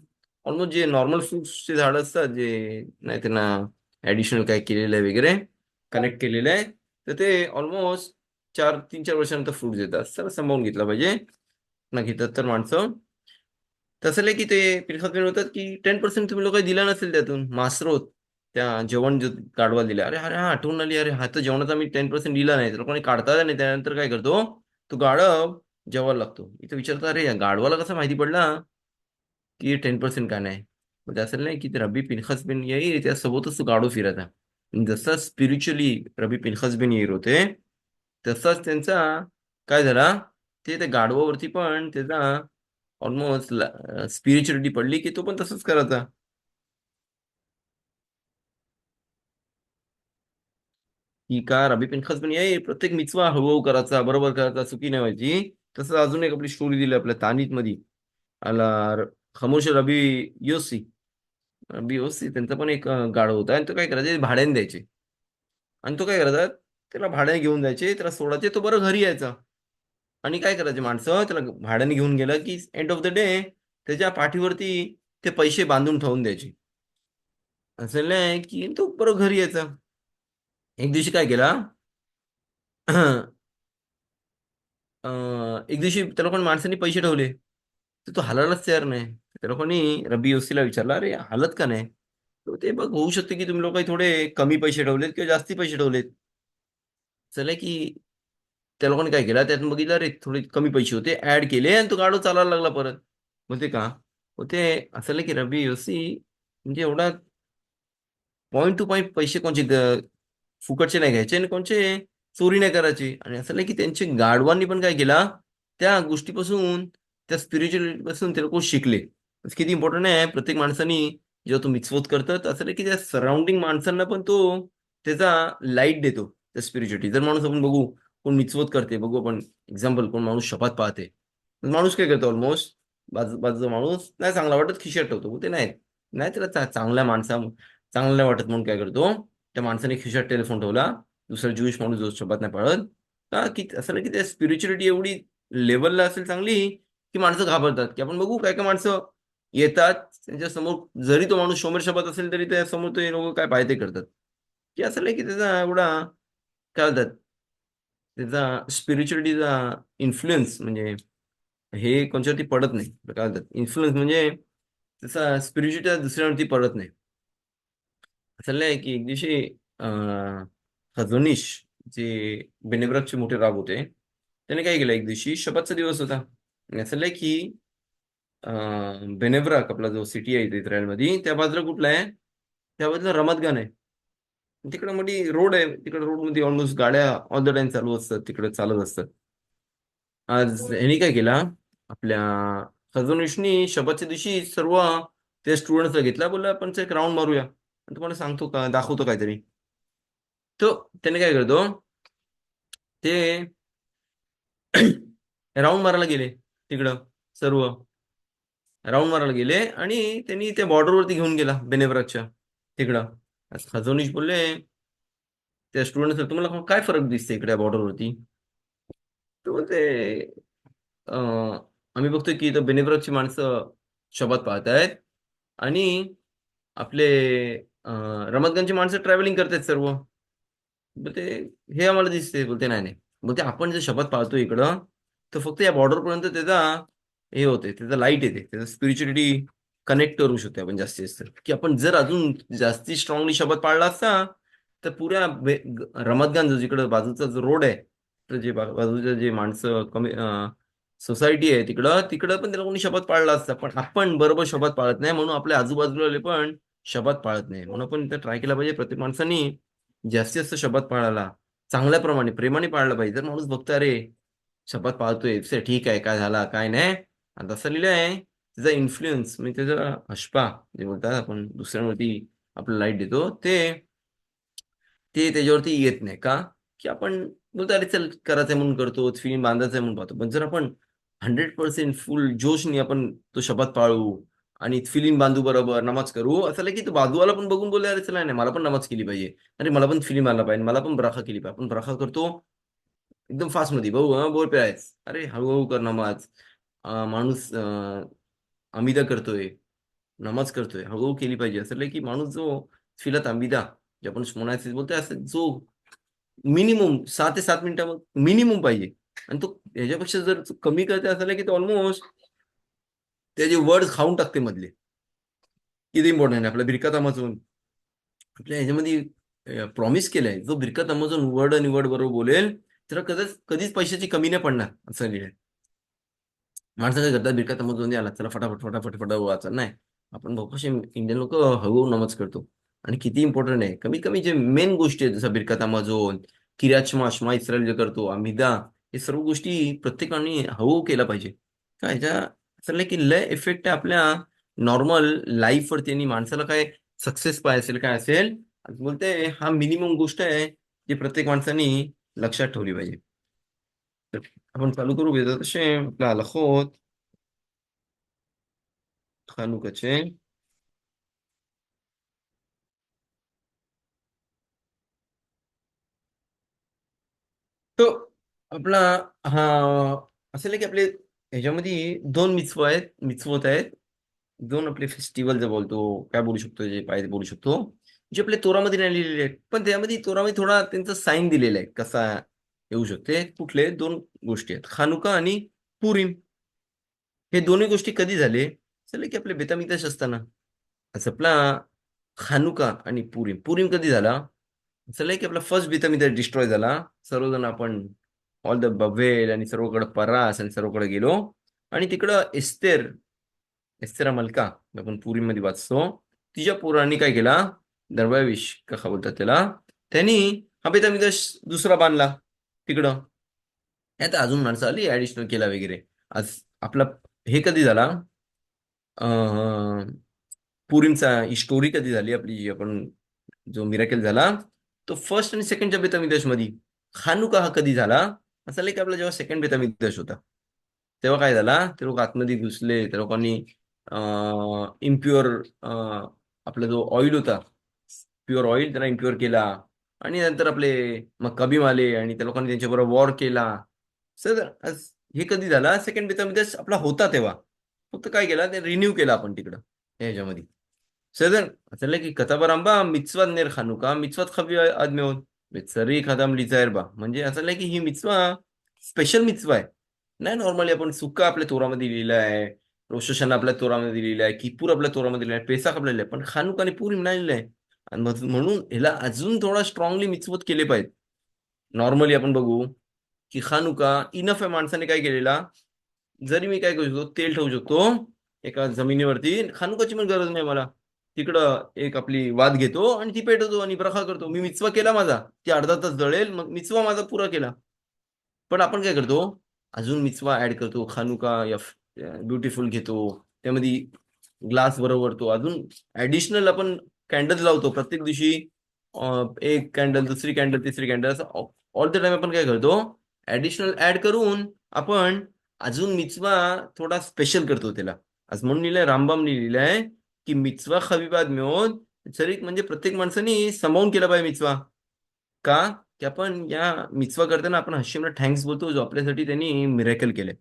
ऑलमोस्ट जे नॉर्मल फ्रुट्सचे झाड असतात, जे नाही त्यांना ऍडिशनल काय केलेलं आहे वगैरे, कनेक्ट केलेलं आहे, तर ते ऑलमोस्ट 3-4 वर्षानंतर फ्रूट देतात. सर सांभाळून घेतला पाहिजे ना, घेतात तर माणसं. तसं नाही की ते पिरखात होतात की 10% तुम्ही लोक दिला नसेल त्यातून मासरोत, त्या जेवण जे गाढवा दिला, अरे अरे हा आठवण आली, अरे हा तर जेवणाचा मी 10% दिला नाही, तर कोणी काढता नाही. त्यानंतर काय करतो, तो गाढव जेवायला लागतो. इथं विचारतो, अरे या गाढवाला कसं माहिती पडला की 10% का नाही? म्हणजे असं नाही की ते रब्बी पिनखस बिन येईल त्यासोबतच तो गाढव फिरत आहे. जसं स्पिरिच्युअली रबी पिनखस बिन येईल होते, तसाच त्यांचा काय झाला, ते त्या गाढवावरती पण त्याचा ऑलमोस्ट स्पिरिच्युअलिटी पडली की तो पण तसंच करायचा. की का रबी पिनखस पण येईल प्रत्येक मिचवा हळूहळू करायचा, बरोबर करायचा, चुकी नाही व्हायची. तसंच अजून एक आपली स्टोरी दिली आपल्या तानीत मध्ये, आला खमोश रबी योसी. रबी योसी त्यांचा पण एक गाढव होता, आणि तो काय करायचे, भाड्याने द्यायचे. आणि तो काय करायचा, त्याला भाड्याने घेऊन जायचे, त्याला सोडायचे, तो बरं घरी यायचा. आणि काय करायचे माणसं, त्याला भाड्याने घेऊन गेलं की एंड ऑफ द डे त्याच्या पाठीवरती ते पैसे बांधून ठेवून द्यायचे. असं नाही की तो बरं घरी यायचा. एक दिवशी काय केला, एक दिवशी त्या लोकांनी माणसांनी पैसे ठेवले, तर तो हलायलाच तयार नाही. त्या लोकांनी रबी योसीला विचारला, अरे हालत का नाही? तर ते बघ, होऊ शकते की तुम्ही लोक थोडे कमी पैसे ठेवलेत किंवा जास्ती पैसे ठेवलेत. चला की त्या लोकांनी काय केलं, त्यातून बघितलं, अरे थोडे कमी पैसे होते, ऍड केले, आणि तो गाडो चालायला लागला परत. होते का, होते. असं नाही की रबी योसी म्हणजे एवढा पॉईंट टू पॉईंट पैसे कोणचे फुकटचे नाही घ्यायचे आणि कोणचे चोरी नाही करायची. आणि असं नाही की त्यांचे गाढवांनी पण काय केला, त्या गोष्टीपासून, त्या स्पिरिच्युअलिटी पासून ते लोक शिकले. किती इम्पॉर्टंट आहे प्रत्येक माणसानी, जेव्हा तो मिक्सवत करतात, असं नाही की त्या सराउंडिंग माणसांना पण तो त्याचा लाईट देतो, त्या स्पिरिच्युअलिटी. जर माणूस आपण बघू, कोण मिक्सवत करते बघू आपण, एक्झाम्पल कोण माणूस शपथ पाहते, तर माणूस काय करतो, ऑलमोस्ट बाजूचा माणूस नाही चांगला वाटत खिशात ठेवतो. ते नाही, नाही त्याला चांगल्या माणसा चांगलं नाही वाटत म्हणून काय करतो, त्या माणसाने खिशात टेलिफोन ठेवला. दुसरा ज्यूश माणूस जो शपथ नाही पाळत, का की असं नाही की त्या स्पिरिच्युअलिटी एवढी लेवलला असेल चांगली, की माणसं घाबरतात. की आपण बघू काय काय माणसं येतात त्यांच्या समोर, जरी तो माणूस शोमेर शपथ असेल तरी त्या समोर ते लोक काय पाहिजे ते करतात. की असं नाही की त्याचा एवढा काय म्हणतात, त्याचा स्पिरिच्युअलिटीचा इन्फ्लुएन्स म्हणजे हे कोणत्यावरती पडत नाही. काय म्हणतात इन्फ्लुएन्स म्हणजे त्याचा स्पिरिच्युअलिटी दुसऱ्यावरती पडत नाही. असं आहे की एक दिवशी खजोनिश, जे बेनेब्रगचे मोठे राब होते, त्याने काय केलं, एक दिवशी शपथचा दिवस होता. आणि असं आहे की बेनेब्राक आपला जो सिटी आहे इथे इस्रायलमध्ये, त्या बाजूला कुठला आहे, त्या बाजूला रमतगण आहे. तिकडे मोठी रोड आहे, तिकडे रोड मध्ये ऑलमोस्ट गाड्या ऑल द टाइम चालू असतात, तिकडे चालत असतात. आज ह्यानी काय केला, आपल्या खजोनिशनी शपथच्या दिवशी सर्व त्या स्टुडंट्सला घेतला, बोलला आपण एक राऊंड मारूया आणि तुम्हाला सांगतो का, दाखवतो काहीतरी. तो त्याने काय करतो, ते राऊंड मारायला गेले तिकडं सर्व. राऊंड मारायला गेले आणि त्यांनी त्या बॉर्डरवरती घेऊन गेला बेनेब्राच्या तिकडं. आज खजोनीश बोलले त्या स्टुडंट, तुम्हाला काय फरक दिसते इकडे बॉर्डरवरती? तो बोलते अं, आम्ही बघतोय की इथं बेनेब्राची माणसं शबात पाळतायत आणि आपले रमतगंजची माणसं ट्रॅव्हलिंग करतायत सर्व. बोलते हे आम्हाला दिसते. बोलते नाही नाही, बोलते आपण जे शपथ पाळतो इकडं, तर फक्त या बॉर्डर पर्यंत त्याचा हे होते, त्याचा लाईट येते, त्याचा स्पिरिच्युअलिटी कनेक्ट करू शकतो आपण जास्तीत जास्त. की आपण जर अजून जास्ती स्ट्रॉंगली शपथ पाळला असता तर पुऱ्या रमतगंज जिकडं बाजूचा जो रोड आहे, तर जे बाजूचे जे माणसं कमी सोसायटी आहे तिकडं तिकडं पण त्याला कोणी शपथ पाळला असता. पण आपण बरोबर शपथ पाळत नाही, म्हणून आपल्या आजूबाजूला पण शपथ पाळत नाही. म्हणून आपण इथं ट्राय केला पाहिजे प्रत्येक माणसानी जास्तीत जास्त शपथ पाळायला, चांगल्या प्रमाणे प्रेमाने पाळलं पाहिजे. जर माणूस बघतो अरे शपथ पाळतोय ठीक आहे, काय झाला काय नाही, आणि तसं लिहिलं आहे, त्याचा इन्फ्लुएन्स म्हणजे त्याचा हशपा जे बोलतात आपण दुसऱ्यांवरती आपलं लाईट देतो, ते ते त्याच्यावरती येत नाही का? की आपण बोलतो अरे चल करायचंय म्हणून करतो, फिल्म बांधायचंय म्हणून पाहतो. पण जर आपण 100% फुल जोशनी आपण तो शपथ पाळू आणि फिल्म बांधू, बरोबर नमाज करू, असं नाही की तो बाजूवाला पण बघून बोलले अरे चला नाही मला पण नमाज केली पाहिजे, अरे मला पण फिल्म आला पाहिजे, मला पण बराखा केली पाहिजे. आपण बराखा करतो एकदम फास्ट मध्ये, भाऊ बोल पे आहेस, अरे हळूहळू कर नमाज. माणूस अमिदा करतोय, नमाज करतोय, हळूहळू केली पाहिजे. असं नाही की माणूस जो फिलत अमिदा, जे आपण म्हणायचं बोलतोय, असं जो मिनिमम 6 ते 7 मिनिटं मिनिमम पाहिजे. आणि तो ह्याच्यापेक्षा जर कमी करते असं की तो ऑलमोस्ट त्याचे वर्ड खाऊन टाकते मधले. किती इम्पॉर्टंट आहे आपल्या बिरकत अमाजून, आपल्या ह्याच्यामध्ये प्रॉमिस केलंय, जो बिरकत अमाजून वर्ड आणि वर्ड बरोबर बोलेल त्याला कधीच कधीच पैशाची कमी नाही पडणार, असं लिहिलंय. माणसं काय करतात, बिरकत अमाजून आला चला फटाफट फटाफट फटाफट वाचा, नाही. आपण बघू कसे इंडियन लोक हळूहळू नमाज करतो. आणि किती इम्पॉर्टंट आहे, कमीत कमी जे मेन गोष्टी आहेत जसं बिरकत अमाजोन, किर्यात शमा शमा इस्रायल जे करतो, अमिदा, हे सर्व गोष्टी प्रत्येकाने हळूहळू केला पाहिजे. काय ह्याच्या असं नाही की लय इफेक्ट आहे आपल्या नॉर्मल लाईफवरती. आणि माणसाला काय सक्सेस पाहिजे असेल काय असेल, बोलते हा मिनिमम गोष्ट आहे जी प्रत्येक माणसाने लक्षात ठेवली पाहिजे. तर आपण चालू करू बेदा तसे आपल्या हलखोत खानुकाचे. तो आपला हा असं नाही की आपले ह्याच्यामध्ये दोन मिचवत आहेत, दोन आपले फेस्टिवल जे बोलतो, काय बोलू शकतो, जे पाहिजे बोलू शकतो, जे आपल्या तोरामध्ये नाही लिहिलेले आहेत, पण त्यामध्ये तोरामध्ये थोडा त्यांचा साईन दिलेला आहे कसा येऊ शकते. कुठले दोन गोष्टी आहेत, खानुका आणि पुरीम. हे दोन्ही गोष्टी कधी झाले? चला की आपले बेतामिताश असताना. असं आपला खानुका आणि पुरीम, पुरीम कधी झाला? असं की आपला फर्स्ट बेतामिताश डिस्ट्रॉय झाला. सर्वजण आपण ऑल द बवेल आणि सर्वकडे परास आणि सर्वकडे गेलो. आणि तिकडं एस्तेरा मलका, आपण पुरीमध्ये वाचतो, तिच्या पोरांनी काय केला, दरबाविश का बोलतात त्याला, त्यांनी हा बेतामिताश दुसरा बांधला तिकडं. यात अजून माणसं आली ऍडिशनल केला वगैरे. आज आपला हे कधी झाला, अं, पुरीमचा ही स्टोरी कधी झाली आपली, जी आपण जो मिराकल झाला तो फर्स्ट आणि सेकंडच्या बेतामिदेश मध्ये. खानुका हा कधी झाला? असं की आपला जेव्हा सेकंड बेतामिदेश होता तेव्हा काय झाला, ते लोक आतमध्ये घुसले, त्या लोकांनी इम्प्युअर आपला जो ऑइल होता, प्युअर ऑइल त्याला इम्प्युअर केला. आणि नंतर आपले मग कबीम आले आणि त्या लोकांनी त्यांच्याबरोबर वॉर केला. सर हे कधी झाला, सेकंड बेतामिदेश आपला होता तेव्हा. फक्त काय केला, ते रिन्यू केला आपण तिकडं ह्याच्यामध्ये. सदन असलं की कथाबरांबा मिtzvat ner खानुका मिtzvat खबी आदमेवन बेचरी खदाम लिझायर बा. म्हणजे असं नाही की ही मिtzवा स्पेशल मिtzवा आहे. नाही नॉर्मली आपण सुक्का आपल्या तोरामध्ये लिहिलं आहे, रोश हशाना आपल्या तोरामध्ये लिहिलं आहे, किपूर आपल्या तोरामध्ये लिहिलं आहे, पेसाख आपल्या लिहिलं आहे, पण खानुका आणि पुरीम नाही लिहिलं आहे. आणि म्हणून ह्याला अजून थोडा स्ट्रॉंगली मिtzvot केले पाहिजे. नॉर्मली आपण बघू की खानुका इनफ आहे, माणसाने काय केलेला, जरी मी काय करू शकतो, तेल ठेवू शकतो एका जमिनीवरती, खानुकाची पण गरज नाही मला. तिकडं एक आपली वाद घेतो आणि ती पेटवतो आणि प्रखा करतो, मी मिचवा केला माझा, ती अर्धा तास जळेल, मग मिचवा माझा पुरा केला. पण आपण काय करतो, अजून मिचवा ऍड करतो, खानुका या ब्युटिफुल घेतो, त्यामध्ये ग्लास बरोबर तो अजून ऍडिशनल आपण कॅन्डल लावतो प्रत्येक दिवशी. एक कॅन्डल, दुसरी कॅन्डल, तिसरी कॅन्डल, असं ऑल द टाइम आपण काय करतो, ऍडिशनल ऍड करून आपण अजून मिचवा थोडा स्पेशल करतो त्याला. आज म्हणून लिहिलंय, रामबामने लिहिलंय की मिtzvah खविबाद मिळून जरी म्हणजे प्रत्येक माणसाने समावून केला पाहिजे मिtzvah. का? की आपण या मिtzvah करताना आपण हशिमला थँक्स बोलतो, जो आपल्यासाठी त्यांनी मिरेकल केले.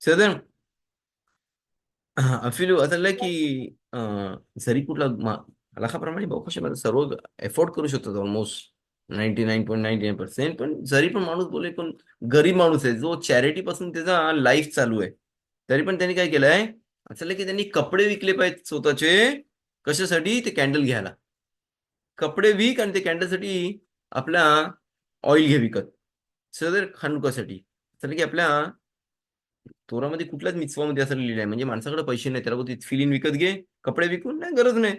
सर अफिलू असं झालं की जरी कुठला लाखाप्रमाणे भाऊ कशा सर्व एफोर्ड करू शकतात ऑलमोस्ट 99.99%. पण जरी पण माणूस बोले पण गरीब माणूस आहे, जो चॅरिटी पासून त्याचा लाईफ चालू आहे, तरी पण त्यांनी काय केलंय, असं झालं की त्यांनी कपडे विकले पाहिजेत स्वतःचे. कशासाठी? ते कॅन्डल घ्यायला. कपडे विक आणि ते कॅन्डलसाठी आपल्या ऑइल घे विकत. सदर खानुकासाठी. तर की आपल्या तोरामध्ये कुठल्याच मिtzवामध्ये असं लिहिलं आहे, म्हणजे माणसाकडे पैसे नाही त्याला बोलते फिलिंग विकत घे. कपडे विकून नाही, गरज नाही.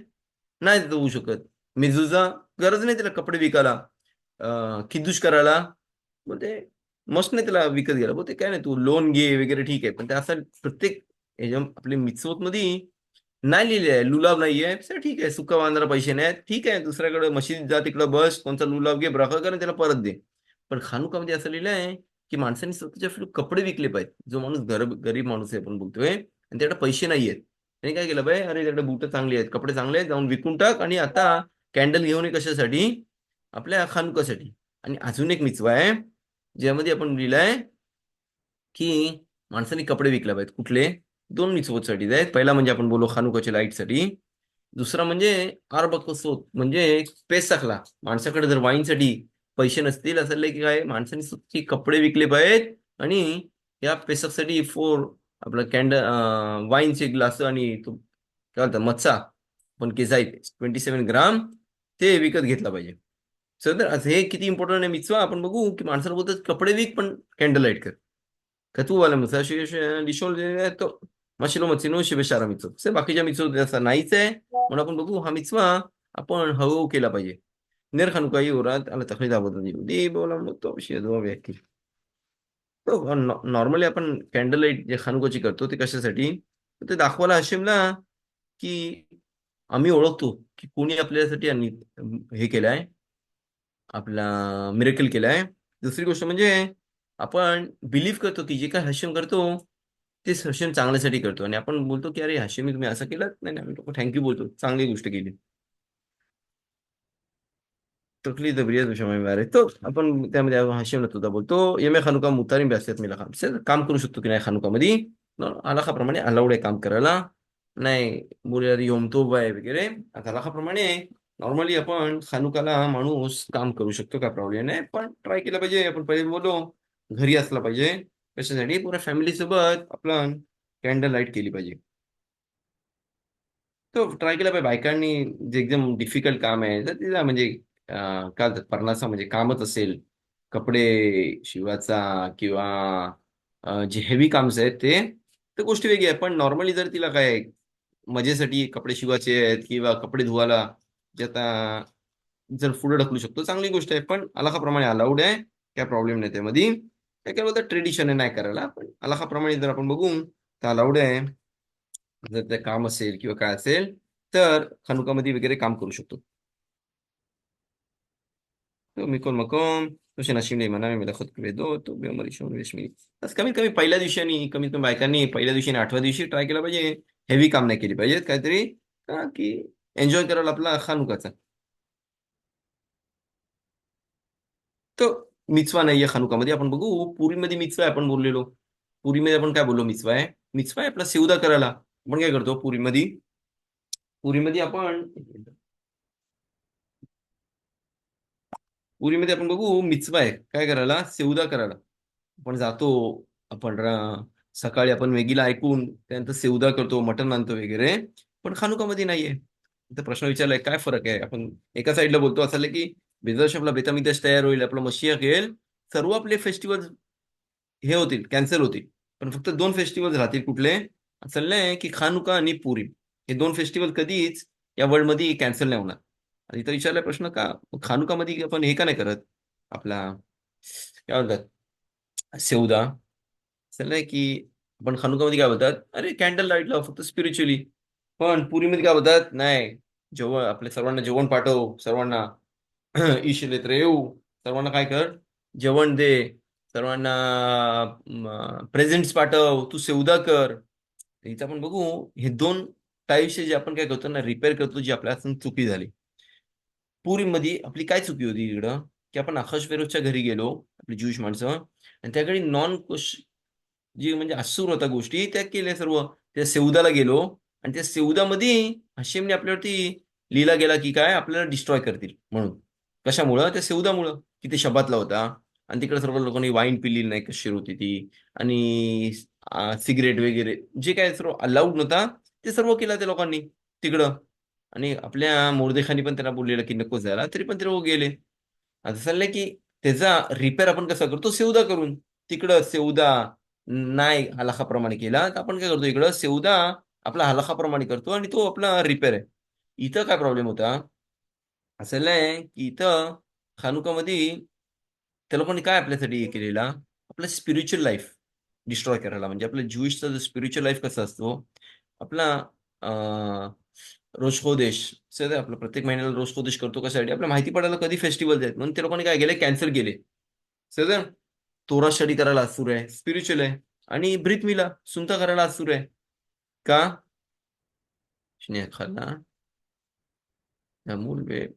नाही देऊ होऊ शकत. मिजूचा गरज नाही त्याला कपडे विकायला, खिद्दूश करायला. बोलते मस्त नाही त्याला विकत घ्यायला. बोलते काय नाही, तू लोन घे वगैरे ठीक आहे, पण ते असं प्रत्येक ह्याच्या आपल्या मिtzवत मध्ये नाही लिहिले आहे. लुलाब नाहीये सर, ठीक आहे. सुका बांधायला पैसे नाहीत, ठीक आहे. दुसऱ्याकडे मशीद जा, तिकडं बस, कोणता लुलाब घे, ब्राका कर आणि त्याला परत दे. पण खानुकामध्ये असं लिहिलं आहे की माणसांनी स्वतःचे आपले कपडे विकले पाहिजेत. जो माणूस गरीब माणूस आहे आपण बोलतोय आणि त्याकडे पैसे नाही आहेत, त्याने काय केलं पाहिजे, अरे त्याकडे बुट चांगली आहेत, कपडे चांगले आहेत, जाऊन विकून टाक आणि आता कॅन्डल घेऊन ये. कशासाठी? आपल्या खानुकासाठी. आणि अजून एक मिचवा आहे ज्यामध्ये आपण लिहिलंय की माणसांनी कपडे विकले पाहिजेत. कुठले? दोन मिचवोसाठी आहेत. पहिला म्हणजे आपण बोलू खानुकाच्या लाईटसाठी. दुसरा म्हणजे आरबकसोत म्हणजे पेसकला. माणसाकडे जर वाईनसाठी पैसे नसतील असं की काय, माणसांनी स्वतःचे कपडे विकले पाहिजेत आणि या पेसकसाठी आपलं वाईनचे ग्लास आणि तो काय म्हणतात मच्छा पण केस 27 ग्राम ते विकत घेतला पाहिजे. सर असं हे किती इम्पॉर्टंट आहे मिचवा. आपण बघू की माणसाला बोलतात कपडे विक पण कॅन्डल लाईट कर. Katuwa लिशोल तो मशिलो मचिनो शिबेशारा मिचो से बाकीच्या मिचो असा नाहीच आहे. म्हणून आपण बघू हा मिचवा आपण हळूहळू केला पाहिजे. नेरखानुकाई उरात आला तखलीद आबोधन दे बोला मग तो विषय जो व्यक्ती तो नॉर्मली आपण कॅन्डल लाईट जे खानुकाची करतो ते कशासाठी? ते दाखवायला हशिमला की आम्ही ओळखतो की कोणी आपल्यासाठी हे केलंय, आपला मिरेकल केलाय. दुसरी गोष्ट म्हणजे आपण बिलीव्ह करतो की जे काय हशिम करतो ते हशिम चांगल्यासाठी करतो आणि आपण बोलतो की अरे हशिमी तुम्ही असं केलं नाही नाही, आम्ही थँक्यू बोलतो, चांगली गोष्ट केली. तकली तबरियत विषय तो आपण त्यामध्ये हशिमला तुझा बोलतो येमे खानुका मुतारी ब्यासत मिला काम करू शकतो की नाही खानुकामध्ये. आलाखाप्रमाणे अलाउड आहे काम करायला. नाही बोलूया योम तो बाय वगैरे. आता आलाखाप्रमाणे नॉर्मली आपण खानुकाला माणूस काम करू शकतो, काय प्रॉब्लेम नाही. पण ट्राय केला पाहिजे. आपण पहिले बोललो घरी असला पाहिजे. कशासाठी? पुऱ्या फॅमिली सोबत आपण कॅन्डल लाईट केली पाहिजे. तो ट्राय केला पाहिजे बायकांनी. जे एकदम डिफिकल्ट काम आहे तर तिला म्हणजे काय म्हणतात परनाचा म्हणजे कामच असेल, कपडे शिवायचा किंवा जे हेवी काम्स आहेत ते तर गोष्टी वेगळी आहे. पण नॉर्मली जर तिला काय मजेसाठी कपडे शिवायचे आहेत किंवा कपडे धुवायला जे आता जर पुढे ढकलू शकतो, चांगली गोष्ट आहे. पण अलाखाप्रमाणे अलाउड आहे, काय प्रॉब्लेम नाही त्यामध्ये. काय काय बोलतात ट्रेडिशन आहे नाही करायला, पण अलाखाप्रमाणे जर आपण बघू तर अलाउड आहे. जर ते काम असेल किंवा काय असेल तर खनुकामध्ये वगैरे काम करू शकतो. तो मिकोल मकोम तो शेनाशिमने म्हणा मेलाखत वेदो तो बेमरी शोन रेशमी. बस कमीत कमी पहिल्या दिवशी आणि कमीत कमी बायकांनी पहिल्या दिवशी आणि 8व्या दिवशी ट्राय केला पाहिजे. हेवी काम नाही केली पाहिजे काहीतरी, का की एन्जॉय करायला आपला खानुकाचा. तो मिचवा नाहीये खानुकामध्ये. आपण बघू पुरीमध्ये मिचवा आहे आपण बोललेलो. पुरीमध्ये आपण काय बोललो मिचवा आहे. मिचवा आहे आपला सेवदा करायला. आपण काय करतो पुरीमध्ये? पुरीमध्ये आपण पुरीमध्ये आपण बघू मिचवा आहे काय करायला, सेवदा करायला. आपण जातो, आपण सकाळी आपण वेगीला ऐकून त्यानंतर सेवदा करतो, मटण आणतो वगैरे. पण खानुकामध्ये नाहीये. तर प्रश्न विचारलाय काय फरक आहे. आपण एका साईडला बोलतो असं की बेदर्श आपला बेतामिदेश तयार होईल, आपला मशिया येईल, सर्व आपले फेस्टिवल हे होतील, कॅन्सल होतील. पण फक्त दोन फेस्टिवल राहतील. कुठले? चाललंय की खानुका आणि पुरी. हे दोन फेस्टिवल कधीच या वर्ल्ड मध्ये कॅन्सल नाही होणार. आणि इथं विचारलाय प्रश्न का खानुकामध्ये आपण हे का नाही करत, आपला काय म्हणतात सेवदा. चाललंय की आपण खानुकामध्ये काय बोलतात, अरे कॅन्डल लाईट लाव फक्त स्पिरिच्युअली. पण पुरीमध्ये काय बोलतात, नाही जेवण आपल्या सर्वांना जेवण पाठव, सर्वांना ईशलेत्र येऊ, सर्वांना काय कर, जेवण दे, सर्वांना प्रेझेंट्स पाठव, तू सेवदा कर. इथं आपण बघू हे दोन टाईप्सचे जे आपण काय करतो ना रिपेअर करतो जी आपल्या हातून चुकी झाली. पुरीमध्ये आपली काय चुकी होती तिकडं, की आपण अहश्वेरोसच्या घरी गेलो, आपली ज्यूश माणसं आणि त्याकडे नॉन जी म्हणजे असूर होता गोष्टी त्या केल्या सर्व. त्या सेवदाला गेलो आणि त्या सेवदामध्ये हशेमने आपल्यावरती लिहिला गेला की काय आपल्याला डिस्ट्रॉय करतील म्हणून. कशामुळं? त्या सेवदामुळं, की ते शबातला होता आणि तिकडे सर्व लोकांनी वाईन पिलेली नाही कशीर होती ती आणि सिगरेट वगैरे जे काय सर्व अलाउड नव्हता ते सर्व केलं त्या लोकांनी तिकडं. आणि आपल्या मोर्देखानी पण त्याला बोललेलं की नको जायला तरी पण ते लोक गेले. आता चाललंय की त्याचा रिपेअर आपण कसा करतो सेवदा करून. तिकडं सेवदा नाही हलाखाप्रमाणे केला तर आपण काय करतो इकडं सेवदा आपला हलाखाप्रमाणे करतो आणि तो आपला रिपेअर आहे. इथं काय प्रॉब्लेम होता असं आहे की इथं खानुकामध्ये त्या लोकांनी काय आपल्यासाठी हे केलेला आपलं स्पिरिच्युअल लाईफ डिस्ट्रॉय करायला. म्हणजे आपलं ज्यूइशचा जो स्पिरिच्युअल लाईफ कसा असतो आपला अं, रोज खोदेश सर आपलं प्रत्येक महिन्याला रोज खोदेश करतो कशासाठी आपल्याला माहिती पडायला कधी फेस्टिवल आहेत म्हणून त्या लोकांनी काय केले कॅन्सल केले. सर तोरा स्टडी करायला आज सुरू आहे स्पिरिच्युअल आहे आणि ब्रीथ मिला सुनता करायला आज सुरू आहे का खाल्ला मूल वे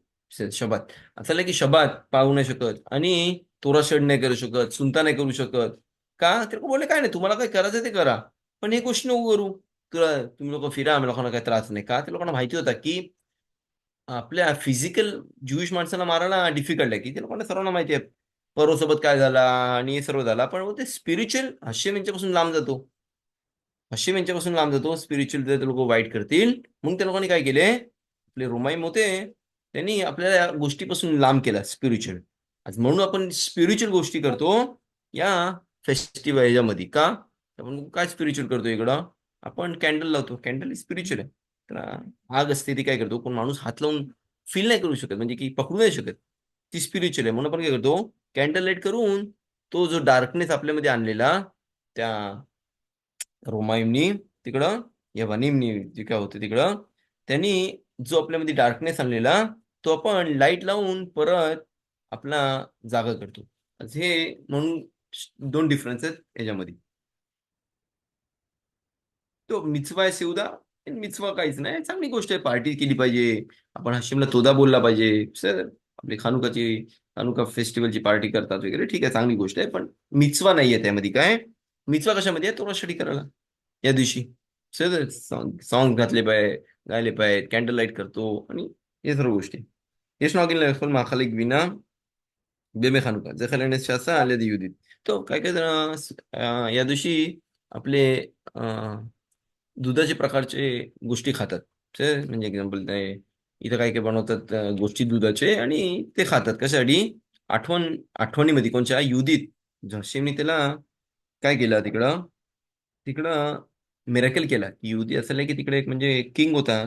शबात असं की शबात पाळू नाही शकत आणि तोरा शेड नाही करू शकत सुनता नाही करू शकत का ते लोक बोलले काय नाही तुम्हाला काय करायचं ते करा पण हे गोष्ट नको करू तुला तुम्ही लोक फिरा आम्ही लोकांना काही त्रास नाही का ते लोकांना माहिती होता की आपल्या फिजिकल ज्यूइश माणसाला मारायला डिफिकल्ट आहे की ते लोकांना सर्वांना माहिती आहे परोसोबत काय झाला आणि हे सर्व झाला पण ते स्पिरिच्युअल हास्य यांच्यापासून लांब जातो. हशिम यांच्यापासून लांब जातो स्पिरिच्युअल ते लोक वाईट करतील मग त्या लोकांनी काय केले आपले रोमाईम होते त्यांनी आपल्याला या गोष्टीपासून लांब केला स्पिरिच्युअल. आज म्हणून आपण स्पिरिच्युअल गोष्टी करतो या फेस्टिवल याच्यामध्ये का आपण काय स्पिरिच्युअल करतो इकडं आपण कॅन्डल लावतो कॅन्डल स्पिरिच्युअल आहे. तर आग असते ती काय करतो कोण माणूस हात लावून फील नाही करू शकत म्हणजे की पकडू नाही शकत ती स्पिरिच्युअल आहे म्हणून आपण काय करतो कॅन्डल लाईट करून तो जो डार्कनेस आपल्यामध्ये आणलेला त्या रोमाईमनी तिकडं या वनिमनी जे काय होते तिकडं त्यांनी जो आपल्यामध्ये डार्कनेस आणलेला तो आपण लाईट लावून परत आपला जागा करतो. आज हे म्हणून दोन डिफरन्स आहेत याच्यामध्ये. तो मिचवा आहे सेवदा मिचवा काहीच नाही चांगली गोष्ट आहे पार्टी केली पाहिजे. आपण हशिमला तोदा बोलला पाहिजे सर आपली खानुका फेस्टिवलची पार्टी करतात वगैरे ठीक आहे चांगली गोष्ट आहे पण मिचवा नाहीये त्यामध्ये काय मिचवा कशामध्ये आहे तो स्टडी करायला या दिवशी सर सॉंग घातले पाहिजे गायले पाहिजे कॅन्डल लाईट करतो आणि हे सर्व गोष्टी येस नॉगिन लाईफल माखालिक विना बेमे खानुका जर शासा आले युदित तो काय काय जण या दिवशी आपले दुधाचे प्रकारचे गोष्टी खातात म्हणजे एक्झाम्पल ते इथं काय काय बनवतात गोष्टी दुधाचे आणि ते खातात कशासाठी आठवणीमध्ये कोणच्या युदित जशीने त्याला काय केलं तिकडं तिकडं मिराकल केला की युदी असं की तिकडे एक म्हणजे किंग होता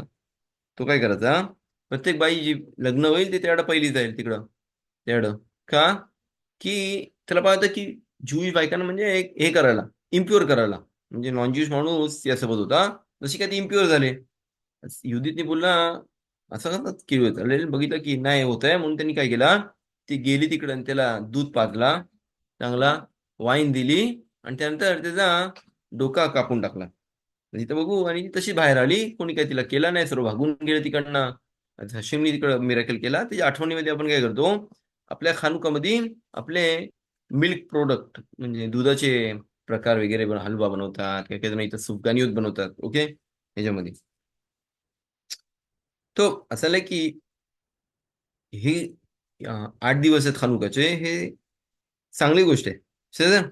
तो काय करायचा प्रत्येक बाई जी लग्न होईल ते त्याकडं पहिली जाईल तिकडं त्याकडं का की त्याला पाहतं की ज्यूइश बायकांना म्हणजे एक हे करायला इम्प्युअर करायला म्हणजे नॉन ज्यूश माणूस यासोबत होता जशी काय ते इम्प्युअर झाले. युधितने बोलला असं कसं की चालेल बघितलं की नाही होत आहे म्हणून त्यांनी काय केला ती गेली तिकडं आणि त्याला दूध पाजला चांगला वाईन दिली आणि त्यानंतर त्याचा डोका कापून टाकला. तिथं बघू आणि ती तशी बाहेर आली कोणी काय तिला केला नाही सर्व भागून गेले तिकडनं. हशिमनी तिकडं मिराकल केला त्याच्या आठवणीमध्ये आपण काय करतो आपल्या खानुकामध्ये आपले मिल्क प्रोडक्ट म्हणजे दुधाचे प्रकार वगैरे हलवा बनवतात काही काही जण इथं सुफगानी बनवतात ओके ह्याच्यामध्ये. तो असं आहे की हे 8 दिवस आहेत खानुकाचे हे चांगली गोष्ट आहे सर.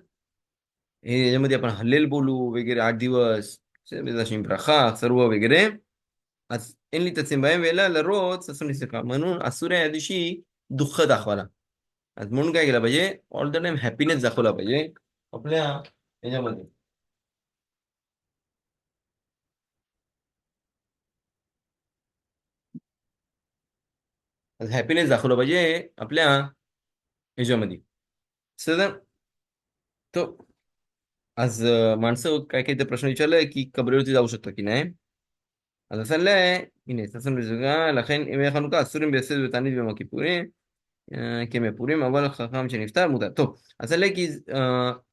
हे याच्यामध्ये आपण हल्लेल बोलू वगैरे 8 दिवस ब्रखा सर्व वगैरे आज यांनी त्याचे भय वेळेला रोज असं नाही का म्हणून असुऱ्या या दिवशी दुःख दाखवाला. आज म्हणून काय केलं पाहिजे ऑल द टाइम हॅपीनेस दाखवला पाहिजे आपल्या याच्यामध्ये. हॅपीनेस दाखवला पाहिजे आपल्या ह्याच्यामध्ये सर. तो आज माणसं काय काही ते प्रश्न विचारलाय की कबरेवरती जाऊ शकतो की नाही. אז עשה הנה, ששון בזוגה, לכן ימי חנוכה אסורים ביסד ותענית ביום הכיפורים, כמפורים, אבל חכם שנפטר מותר. טוב, אז עלה כי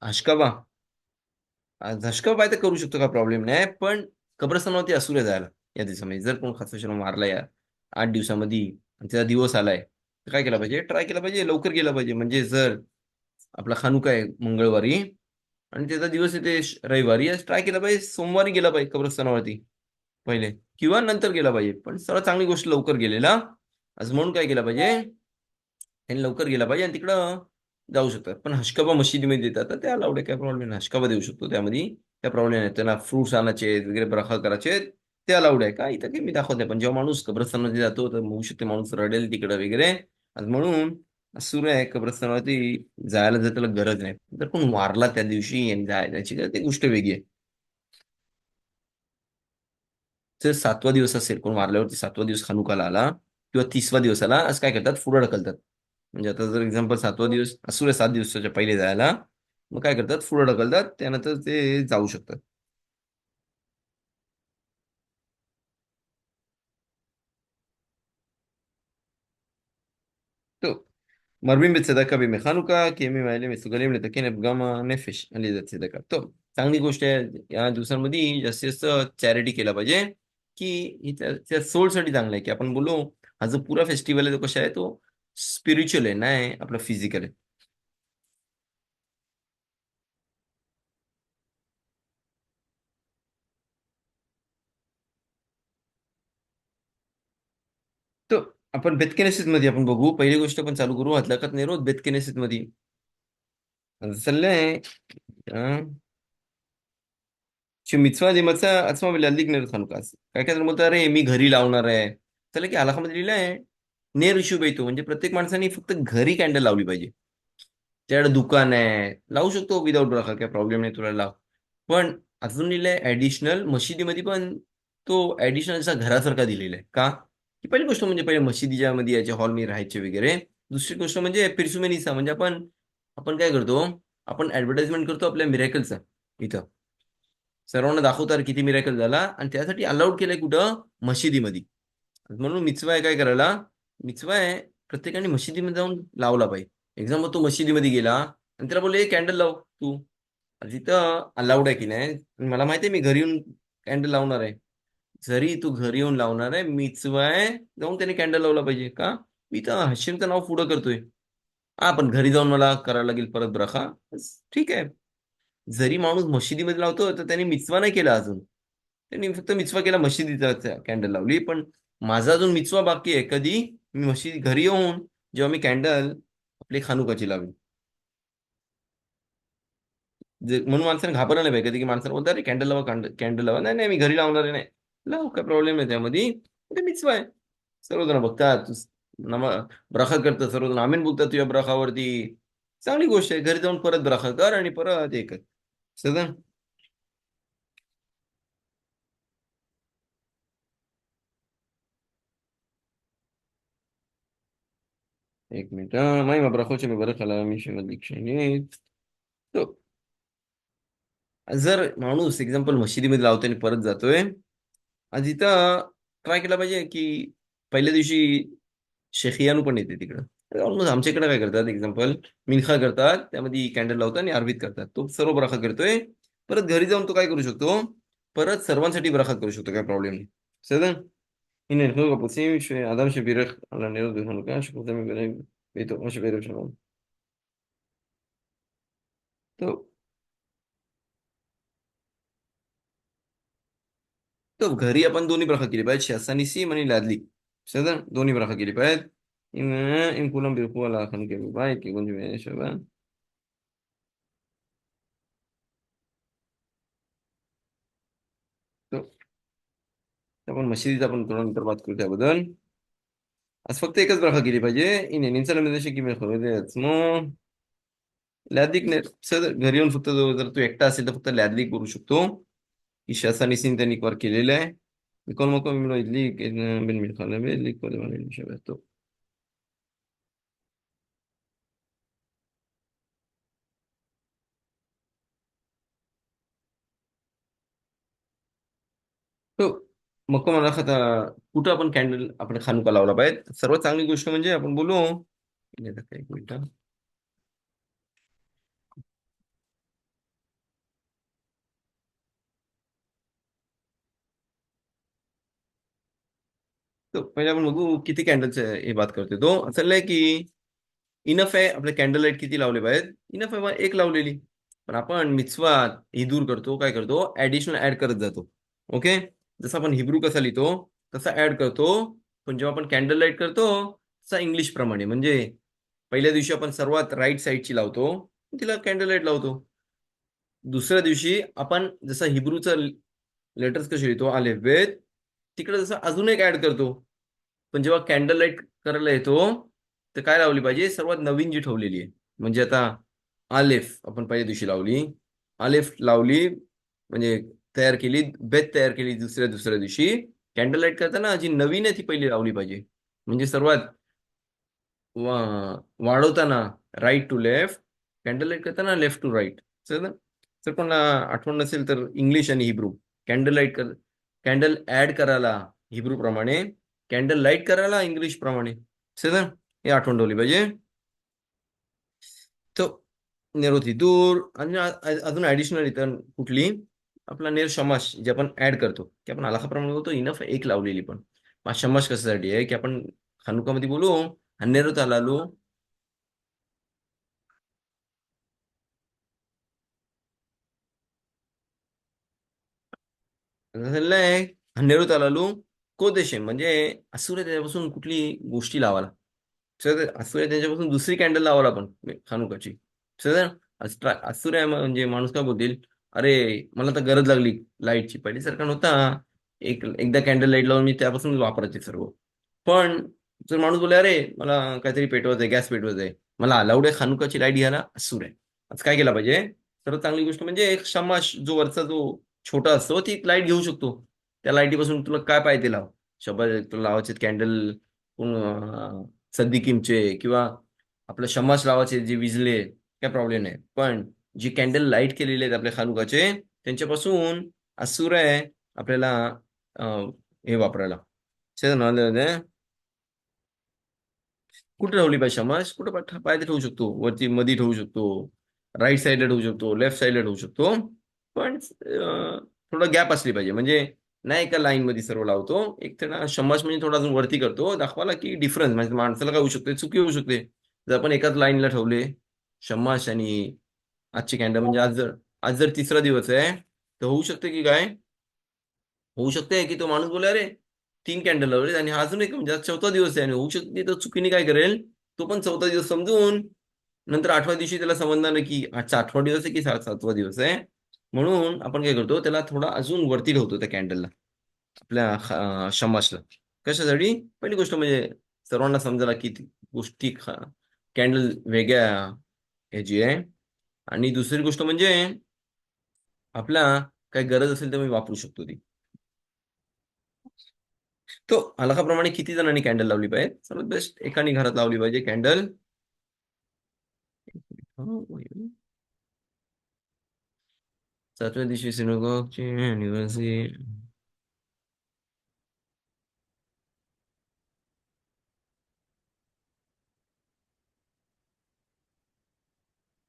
השכבה, झटका पाय तर करू शकतो, का प्रॉब्लेम नाही, पण कब्रस्तानावरती असू नये जायला या दिवसामध्ये. जर कोण खासदार मारला या 8 दिवसामध्ये आणि त्याचा दिवस आलाय, तर काय केलं पाहिजे, ट्राय केला पाहिजे लवकर गेला पाहिजे. म्हणजे जर आपला खानुका आहे मंगळवारी आणि त्याचा दिवस येते रविवारी, ट्राय केला पाहिजे सोमवारी गेला पाहिजे कब्रस्तानावरती पहिले, किंवा नंतर गेला पाहिजे. पण सर्वात चांगली गोष्ट लवकर गेलेला. असं म्हणून काय केलं पाहिजे, त्यांनी लवकर गेला पाहिजे आणि तिकडं जाऊ शकतात. पण हशकबा मशिदीमध्ये देतात तर त्या अलाउड आहे, काय प्रॉब्लेम नाही, हशकबा देऊ शकतो त्यामध्ये, त्या प्रॉब्लेम नाही. त्यांना फ्रुट्स आणायचे वगैरे, बरखा करायचे, ते अलाउड आहे का, इथं काही मी दाखवत नाही. पण जेव्हा माणूस कब्रस्तानमध्ये जातो तर होऊ शकते माणूस रडेल तिकडं वगैरे. आणि म्हणून सुरू आहे कब्रस्तानावरती जायला, जर त्याला गरज नाही, जर कोण वारला त्या दिवशी आणि जायची ती गोष्ट वेगळी आहे. जर 7वा दिवस असेल, कोण वारल्यावरती 7वा दिवस खानुकाला आला किंवा 30वा दिवस आला, असं काय करतात, पुढे ढकलतात. म्हणजे आता जर एक्झाम्पल 7वा दिवस असू दे, 7 दिवसाच्या पहिले जायला, मग काय करतात, पुढे ढकलतात, त्यानंतर ते जाऊ शकतात. טוב, מרבים בצדקה בימי חנוכה, כי ימים האלה מסוגלים לתקן את פגם הנפש על ידי צדקה. טוב, चांगली गोष्ट आहे. या दिवसांमध्ये जास्तीत जास्त चॅरिटी केला पाहिजे, की त्या सोलसाठी चांगलं आहे. की आपण बोललो, हा जो पुरा फेस्टिवल आहे तो कशा आहे, तो स्पिरिच्युअल आहे, नाही आपला फिजिकल आहे. तर आपण बेतकेनेसिस मध्ये आपण बघू, पहिली गोष्ट आपण चालू करू, हतलाकत नाही रोज बेतकेनेसिस मध्ये चाललंय. मिtzvah दिमाचा עצמה ולהדליק נר חנוכה. काय काय जण बोलतात, अरे मी घरी लावणार आहे. त्याला की हलाखामध्ये लिहिलं आहे, नेर इशू येतो, म्हणजे प्रत्येक माणसाने फक्त घरी कॅन्डल लावली पाहिजे. त्याकडे दुकान आहे, लावू शकतो विदाऊट ब्रखा, काय प्रॉब्लेम नाही, तुला लाव. पण अजून लिहिलंय ऍडिशनल मशिदीमध्ये पण, तो ऍडिशनल असा घरासारखा दिलेला आहे का, की पहिली गोष्ट म्हणजे पहिले मशिदीच्या मध्ये याचे हॉल मी राहायचे वगैरे. दुसरी गोष्ट म्हणजे पिरसुमेनिसा, म्हणजे आपण आपण काय करतो, आपण ऍडव्हर्टाइजमेंट करतो आपल्या मिरॅकलचा इथं, सर्वांना दाखवतात किती मिरॅकल झाला, आणि त्यासाठी अलाउड केलंय कुठं, मशिदीमध्ये. म्हणून मिचवा आहे काय करायला, मिचवा आहे प्रत्येकाने मशिदीमध्ये जाऊन लावला पाहिजे. एक्झाम्पल तो मशिदीमध्ये गेला आणि त्याला बोलले कॅन्डल लाव तू, तिथं अलाउड आहे की नाही. मला माहिती आहे मी घरी येऊन कॅन्डल लावणार आहे, जरी तू घरी येऊन लावणार आहे, मिचवा आहे जाऊन त्याने कॅन्डल लावला पाहिजे का, मी तर हशिमचं नाव पुढं करतोय. हा, पण घरी जाऊन मला करायला लागेल परत ब्रखा, ठीक आहे. जरी माणूस मशिदीमध्ये लावतो तर त्यांनी मिचवा नाही केला अजून, त्यांनी फक्त मिचवा केला, मशिदीचा कॅन्डल लावली. पण माझा अजून मिचवा बाकी आहे, कधी, मी मशीद घरी येऊन जेव्हा मी कॅन्डल आपली खानुकाची लावली. म्हणून माणसाने घाबरलं नाही पाहिजे कधी, की माणसाला बोलतात अरे कॅन्डल लावा, कॅन्डल लावा, नाही नाही मी घरी लावणार आहे, नाही लाव, काय प्रॉब्लेम नाही त्यामध्ये, ते मिचवा आहे. सर्वजण बघतात, नमा ब्रखा करतात, सर्वजण आमीन बोलतात तुझ्या ब्रखावरती, चांगली गोष्ट आहे. घरी जाऊन परत ब्रखा कर आणि परत हे कर. सदन, एक मिनिट, माही ब्रखोचे मी बरं खाला मी शिमत. तो जर माणूस एक्झाम्पल मशिदीमध्ये लावतोय आणि परत जातोय, आज इथं ट्राय केला पाहिजे की पहिल्या दिवशी शेखियानू पण येते तिकडं. ऑलमोस्ट आमच्या इकडे काय करतात, एक्झाम्पल मिल्खा करतात, त्यामध्ये कॅन्डल लावतात आणि आरबीत करतात, तो सर्व बराखा करतोय. परत घरी जाऊन तो काय करू शकतो, परत सर्वांसाठी बराखा करू शकतो, काय प्रॉब्लेम नाही. सदन הנה אנחנו רוצים שאדם שבירך על הנרות בחנוכה שכולכם מברך ביתו כמו שבירך שלום. טוב, טוב, घरी आपण दोन्ही बराखा केली पाहिजे, शासा निसीम आणि लादली. בסדר? दोन्ही ברכה केली पाहिजे. אם כולם בירכו על החנוכה בבית, כגון שבעניין שבת. טוב, आपण मशिदीत आपण थोडा नंतर बात करू त्याबद्दल. आज फक्त एकच ברכה केली पाहिजे. הנה, נמצא למדי שקיבל חרדי עצמו. להדליק נר. בסדר, घरी येऊन फक्त जर तू एकटा असेल तर फक्त להדליक करू शकतो. की शासा निसीम त्यांनी वर केलेलं आहे. מכל מקום אם לא הדליק בין מלחמה לבין הדליק קודם עלינו שבת. טוב. तो मक्का मला खाता, कुठं आपण कॅन्डल आपण खानुका लावला पाहिजे. सर्वात चांगली गोष्ट म्हणजे आपण बोलू, एक मिनिट, तर पहिले आपण बघू किती कॅन्डलचे हे बात करतोय. तो असं आहे की इनफ आहे आपले कॅन्डल लाईट किती लावले पाहिजेत. इनफ आहे एक लावलेली. पण आपण मिtzvah ही दूर करतो, काय करतो, ऍडिशनल ऍड करत जातो. ओके. जसं आपण हिब्रू कसा लिहितो तसा ऍड करतो. पण जेव्हा आपण कॅन्डल लाईट करतो तसा इंग्लिश प्रमाणे, म्हणजे पहिल्या दिवशी आपण सर्वात राईट साईडची लावतो, तिला कॅन्डल लाईट लावतो. दुसऱ्या दिवशी आपण जसं हिब्रूचं लेटर्स कसे लिहितो आलेफ बेत, तिकडे जसं अजून एक ऍड करतो. पण जेव्हा कॅन्डल लाईट करायला येतो तर काय लावली पाहिजे, सर्वात नवीन जी ठेवलेली आहे. म्हणजे आता आलेफ आपण पहिल्या दिवशी लावली, आलेफ लावली म्हणजे तयार केली, बेत तयार केली दुसऱ्या दुसऱ्या दिवशी. कॅन्डल लाईट करताना जी नवीन आहे ती पहिली लावली पाहिजे. म्हणजे सर्वात वाढवताना right to left, candle light करताना लेफ्ट टू राईट. जर कोणाला आठवण नसेल तर इंग्लिश आणि हिब्रू, कॅन्डल लाईट कर, कॅन्डल ऍड करायला हिब्रू प्रमाणे, कॅन्डल लाईट करायला इंग्लिश प्रमाणे. सर हे आठवण ठेवली पाहिजे. तो नेरोती दूर आणि अजून ऍडिशनल इतर कुठली आपला नेर शमाश जे आपण ऍड करतो की आपण आलाखाप्रमाणे बोलतो इनफ एक लावलेली. पण शमाश कशासाठी आहे की आपण खानुकामध्ये बोलू हन्नेरो तालालू. झालंय हन्नेरो तालालू कोदेशे, म्हणजे असुर त्याच्यापासून कुठली गोष्टी लावाला. असुर त्याच्यापासून दुसरी कॅन्डल लावाला आपण खानुकाची. असुर म्हणजे माणूस काय बोलतील, अरे मला तर गरज लागली लाईटची, पहिली सारखा नव्हता एकदा कॅन्डल लाईट लावून मी त्यापासून वापरायचे सर्व. पण जर माणूस बोले अरे मला काहीतरी पेटवायचं आहे, गॅस पेटवायचं आहे, मला अलाउड आहे खानुकाची लाईट घ्यायला, असुर आहे. आज काय केला पाहिजे, सर्वात चांगली गोष्ट म्हणजे एक शमाश जो वरचा जो छोटा असतो ती एक लाईट घेऊ शकतो. त्या लाईटीपासून तुला काय पाहिजे ते लाव. शंभर तुला लावायचे कॅन्डल, सद्दिकीमचे किंवा आपलं शमाश लावायचे जे विजले, काय प्रॉब्लेम नाही. पण जी कॅन्डल लाईट केलेले आहेत आपल्या खानुकाचे त्यांच्यापासून असुर आहे आपल्याला अं, हे वापरायला. कुठे ठेवली पाहिजे शमाश, कुठे पाहिजे ठेवू शकतो, वरती मध्ये ठेवू शकतो, राईट साईडला ठेवू शकतो, लेफ्ट साईडला ठेवू शकतो. पण थोडं गॅप असली पाहिजे, म्हणजे नाही एका लाईन मध्ये सर्व लावतो. एक थोडा शमाश म्हणजे थोडा अजून वरती करतो दाखवायला की डिफरन्स म्हणजे माणसाला काय होऊ शकते, चुकी होऊ शकते. जर आपण एकाच लाईनला ठेवले शमाश आणि आजची कॅन्डल, म्हणजे आज जर तिसरा दिवस आहे तर होऊ शकते की काय, होऊ शकते की तो माणूस बोले अरे 3 कॅन्डल लावले आणि हा अजून एक म्हणजे आज चौथा दिवस आहे, आणि होऊ शकते तो चुकीने काय करेल, तो पण चौथा दिवस समजून नंतर आठव्या दिवशी त्याला समजणार नाही की आजचा आठवा दिवस आहे की सातवा दिवस आहे. म्हणून आपण काय करतो, त्याला थोडा अजून वरती ठेवतो त्या कॅन्डलला, आपल्या शमाशला. कशासाठी, पहिली गोष्ट म्हणजे सर्वांना समजायला की ती गोष्टी कॅन्डल वेगळ्या ह्याची आहे. आणि दुसरी गोष्ट म्हणजे आपला काही गरज असेल तर मी वापरू शकतो ती. तो अलकाप्रमाणे किती जणांनी कॅन्डल लावली पाहिजे, सर्वात बेस्ट एकाने घरात लावली पाहिजे कॅन्डल. 7व्या दिवशी सिनोगॉगची अॅनिव्हर्सरी.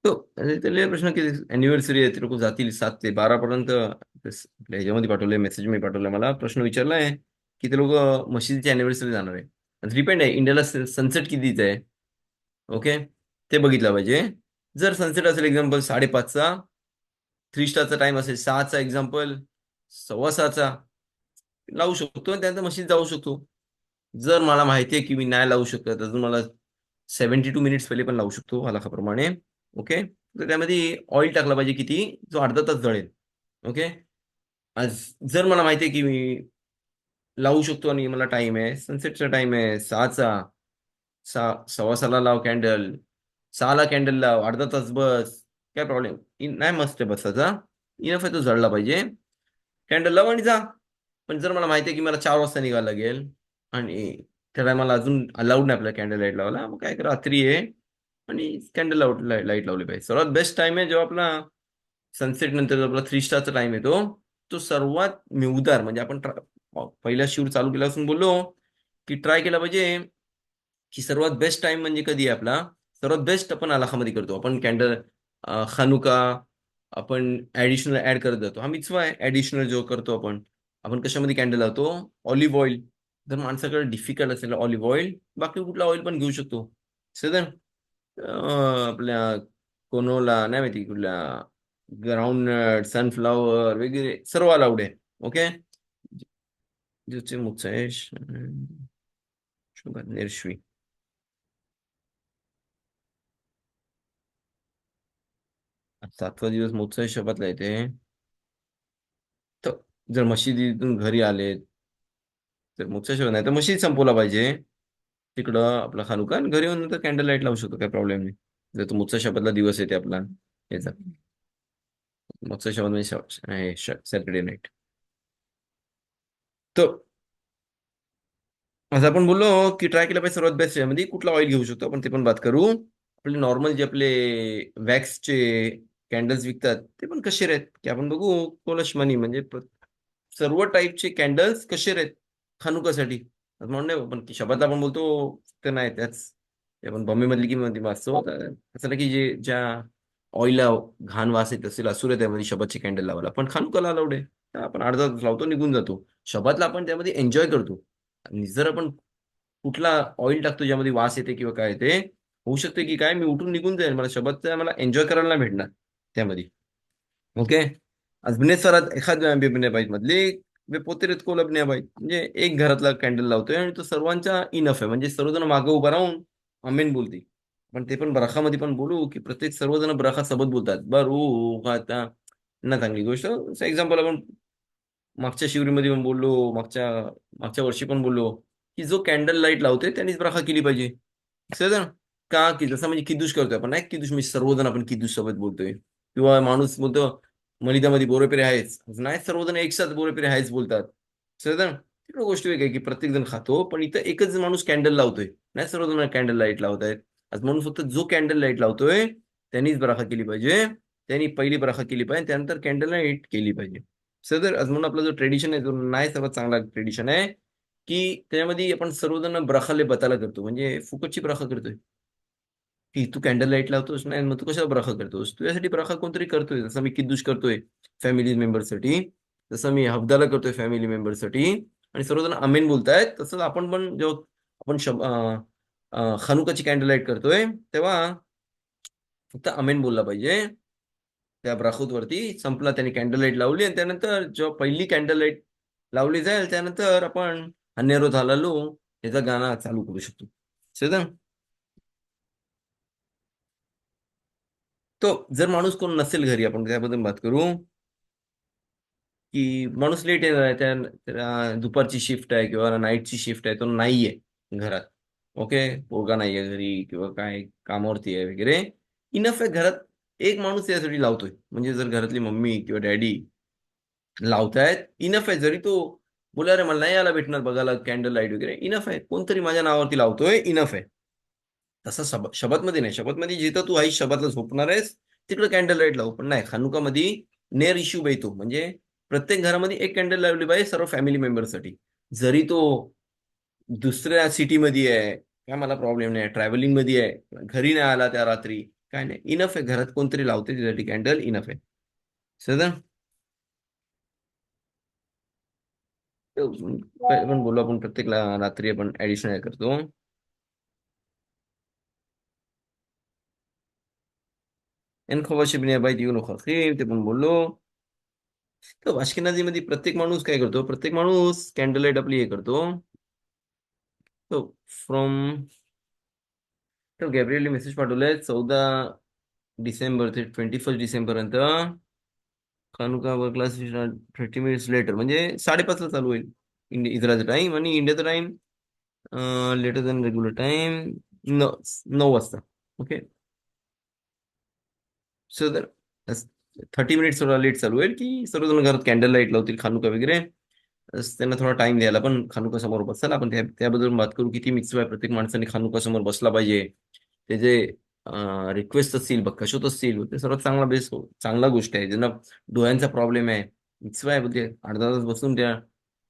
तो त्याला प्रश्न की अॅनिव्हर्सरी आहे, ते लोक जातील 7 ते 12 पर्यंत. आपल्या ह्याच्यामध्ये पाठवलंय, मेसेज मध्ये पाठवलंय, मला प्रश्न विचारलाय की ते लोक मशिदीची अॅनिव्हर्सरी जाणार आहे. डिपेंड आहे इंडियाला सनसेट कितीचा आहे. ओके. ते बघितलं पाहिजे. जर सनसेट असेल एक्झाम्पल 5:30चा, 3 स्टारचा टाइम असेल 6चा, एक्झाम्पल 6:15चा, लावू शकतो आणि त्यानंतर मशीद जाऊ शकतो. जर मला माहिती आहे की मी नाही लावू शकत अजून, मला 72 मिनिट्स पहिले पण लावू शकतो हलाखाप्रमाणे. ओके. तर त्यामध्ये ऑइल टाकला पाहिजे किती, जो अर्धा तास जळेल. ओके. आज जर मला माहिती आहे की मी लावू शकतो आणि मला टाइम आहे, सनसेटचा टाइम आहे 6चा, 6:15ला लाव कॅन्डल, 6ला कॅन्डल लाव, अर्धा तास बस, काय प्रॉब्लेम नाही. मस्त आहे बसाचा, इनफ आहे, तो जळला पाहिजे. कॅन्डल लाव आणि जा. पण जर मला माहिती आहे की मला 4 वाजता निघायला लागेल आणि त्या टायमाला अजून अलाउड नाही आपल्याला कॅन्डल लाईट लावायला, मग काय करा, रात्री आहे आणि कॅन्डल लाईट लावली पाहिजे. सर्वात बेस्ट टाइम आहे जेव्हा आपला सनसेट नंतर जो आपला 3 स्टारचा टाइम येतो, तो सर्वात मिवदार, म्हणजे आपण पहिला शूट चालू केल्यापासून बोललो की ट्राय केला पाहिजे की सर्वात बेस्ट टाइम म्हणजे कधी आहे आपला, सर्वात बेस्ट आपण अलाखामध्ये करतो आपण कॅन्डल, खानुका, आपण ऍडिशनल ऍड करत जातो. हा मिtzvah आहे ऍडिशनल जो करतो आपण. आपण कशामध्ये कॅन्डल लावतो, ऑलिव्ह ऑइल. जर माणसाकडे डिफिकल्ट असेल ऑलिव्ह ऑइल, बाकी कुठला ऑइल पण घेऊ शकतो. सदन आपल्या कोनोला नाही माहिती कुठल्या, ग्राउंडनट, सनफ्लावर वगैरे सर्व अलाउड आहे. ओके. ज्याचे मुक्सेश शुगर निर्श्वी. 7वा दिवस मोत्सव शपथला येते. तर जर मशिदीतून घरी आले तर मोक्ष शोध नाही तर मशीद संपवला पाहिजे तिकडं आपला खानुका, आणि घरी येऊन नंतर कॅन्डल लाईट लावू शकतो, काही प्रॉब्लेम नाही. जर तो मुक्ष शपथला दिवस येते आपला याचा, मुक्ष शपथ म्हणजे सॅटर्डे नाईट. तर असं आपण बोललो की ट्राय केलं पाहिजे सर्वात बेस्ट यामध्ये कुठला ऑइल घेऊ शकतो आपण, ते पण बात करू. आपले नॉर्मल जे आपले वॅक्सचे कॅन्डल्स विकतात ते पण कसे आहेत की आपण बघू. कोलश मनी म्हणजे सर्व टाईपचे कॅन्डल्स कसे आहेत खानुकासाठी. असं म्हणून नाही पण की शबातला आपण बोलतो ते नाही त्याच, ते आपण बॉम्बेमधली किंमत वाचतो असं नाही की जे ज्या ऑइलला घाण वास येत असेल असुर आहे त्यामध्ये शबातची कॅन्डल लावायला, पण खानुकाला अलाउड आहे. तर आपण अर्धा तास लावतो निघून जातो. शबातला आपण त्यामध्ये एन्जॉय करतो. आणि जर आपण कुठला ऑइल टाकतो ज्यामध्ये वास येते किंवा काय येते, होऊ शकते की काय मी उठून निघून जाईल, मला शबातचा मला एन्जॉय करायला नाही भेटणार त्यामध्ये. ओके. अजून सरात एखाद बिबण्या बाईत मधली वे पोते रेत कोल बिबण्या बाईत म्हणजे एक घरातला कॅन्डल लावतोय आणि तो सर्वांचा इनफ आहे, म्हणजे सर्वजण मागं उभं राहून आमेन बोलते. पण ते पण ब्राखामध्ये पण बोलू की प्रत्येक सर्वजण ब्राखा सोबत बोलतात बरू आता ना, चांगली गोष्ट. एक्झाम्पल आपण मागच्या शिवरीमध्ये पण बोललो, मागच्या मागच्या वर्षी पण बोललो की जो कॅन्डल लाईट लावतोय त्यांनीच ब्राखा केली पाहिजे. सर का की जसं म्हणजे किदुश करतोय आपण, नाही किदुश म्हणजे सर्वजण आपण किदुश सोबत बोलतोय, किंवा माणूस बोलतो मलिदामध्ये बोरेपेरे आहेच, नाही सर्वजण एकसाथ बोरेपेरे आहेच बोलतात. सर तिकडे गोष्ट वेगळी आहे की प्रत्येक जण खातो, पण इथं एकच माणूस कॅन्डल लावतोय, नाही सर्वजण कॅन्डल लाईट लावत आहेत. आज म्हणून फक्त जो कॅन्डल लाईट लावतोय त्यांनीच ब्राखा केली पाहिजे, त्यांनी पहिली ब्राखा केली पाहिजे, त्यानंतर कॅन्डल लाईट केली पाहिजे. सदर आज म्हणून आपला जो ट्रेडिशन आहे तो नाही सर्वात चांगला ट्रेडिशन आहे की त्यामध्ये आपण सर्वजण ब्राखाले बताला करतो, म्हणजे फुकटची ब्राखा करतोय की तू कॅन्डल लाईट लावतोस नाही मग तू कशाला ब्राखा करतोस, तुझ्यासाठी ब्राखा कोणतरी करतोय. जसं मी किद्दूश करतोय फॅमिली मेंबरसाठी, तसं मी हफ्दाला करतोय फॅमिली मेंबरसाठी, आणि सर्वजण अमेन बोलतायत, तसंच आपण पण जेव्हा आपण खानुकाची कॅन्डल लाईट करतोय तेव्हा फक्त अमेन बोलला पाहिजे. त्या ब्राखूत वरती संपला, त्याने कॅन्डल लाईट लावली आणि त्यानंतर जेव्हा पहिली कॅन्डल लाईट लावली जाईल त्यानंतर आपण हन्नेरो झालालो याचा गाणं चालू करू शकतो. सर तो जर माणूस कोण नसेल घरी, आपण त्याबद्दल बात करू की माणूस लेट येणार आहे, त्याला दुपारची शिफ्ट आहे किंवा नाईटची शिफ्ट आहे, तो नाहीये घरात. ओके. पोरगा नाहीये घरी किंवा काय कामावरती आहे वगैरे, इनफ आहे घरात एक माणूस यासाठी लावतोय, म्हणजे जर घरातली मम्मी किंवा डॅडी लावतायत इनफ आहे. जरी तो बोला रे मला नाही यायला भेटणार बघायला कॅन्डल लाईट वगैरे, इनफ आहे. कोणतरी माझ्या नावावरती लावतोय इनफ आहे. तसं शबतमध्ये नाही. शबतमध्ये जिथं तू आई शबतला झोपणार आहेस तिकडे कॅन्डल लाईट लावू, पण नाही खानुकामध्ये नेर इश्यू येतो, म्हणजे प्रत्येक घरामध्ये एक कॅन्डल लावली पाहिजे सर्व फॅमिली मेंबरसाठी. जरी तो दुसऱ्या सिटीमध्ये आहे काय मला प्रॉब्लेम नाही, ट्रॅव्हलिंग मध्ये आहे, घरी नाही आला त्या रात्री, काय नाही, इनफ आहे. घरात कोणतरी लावते त्यासाठी कॅन्डल इनफ आहे. सर पण बोलू आपण प्रत्येक रात्री आपण ऍडिशनल करतो. एन खवाशी बिन बाई येऊ नको ते पण बोललो. तर अश्केनाझी प्रत्येक माणूस काय करतो, प्रत्येक माणूस कॅन्डल लाईट आपली हे करतो. तो फ्रॉम तर गॅब्रिएलने मेसेज पाठवलाय 14 डिसेंबर ते 21 डिसेंबर पर्यंत खानुका वर क्लास 30 मिनिट्स लेटर, म्हणजे 5:30 चालू होईल इस्रायलचा टाइम, आणि इंडियाचा time later than regular time 9 वाजता. ओके. सो तर 30 मिनिट्स थोडा लेट चालू होईल की सर्वजण घरात कॅन्डल लाईट लावतील खानुका वगैरे. त्यांना थोडा टाइम द्यायला पण खानुका समोर बसायला आपण त्याबद्दल बात करू. किती मिक्स आहे, प्रत्येक माणसाने खानुका समोर बसला पाहिजे. ते जे रिक्वेस्ट असतील बकशोत असतील ते सर्वात चांगला बेस चांगला गोष्ट आहे. ज्यांना डोळ्यांचा प्रॉब्लेम आहे मिक्स आहे म्हणजे अर्धा तास बसून त्या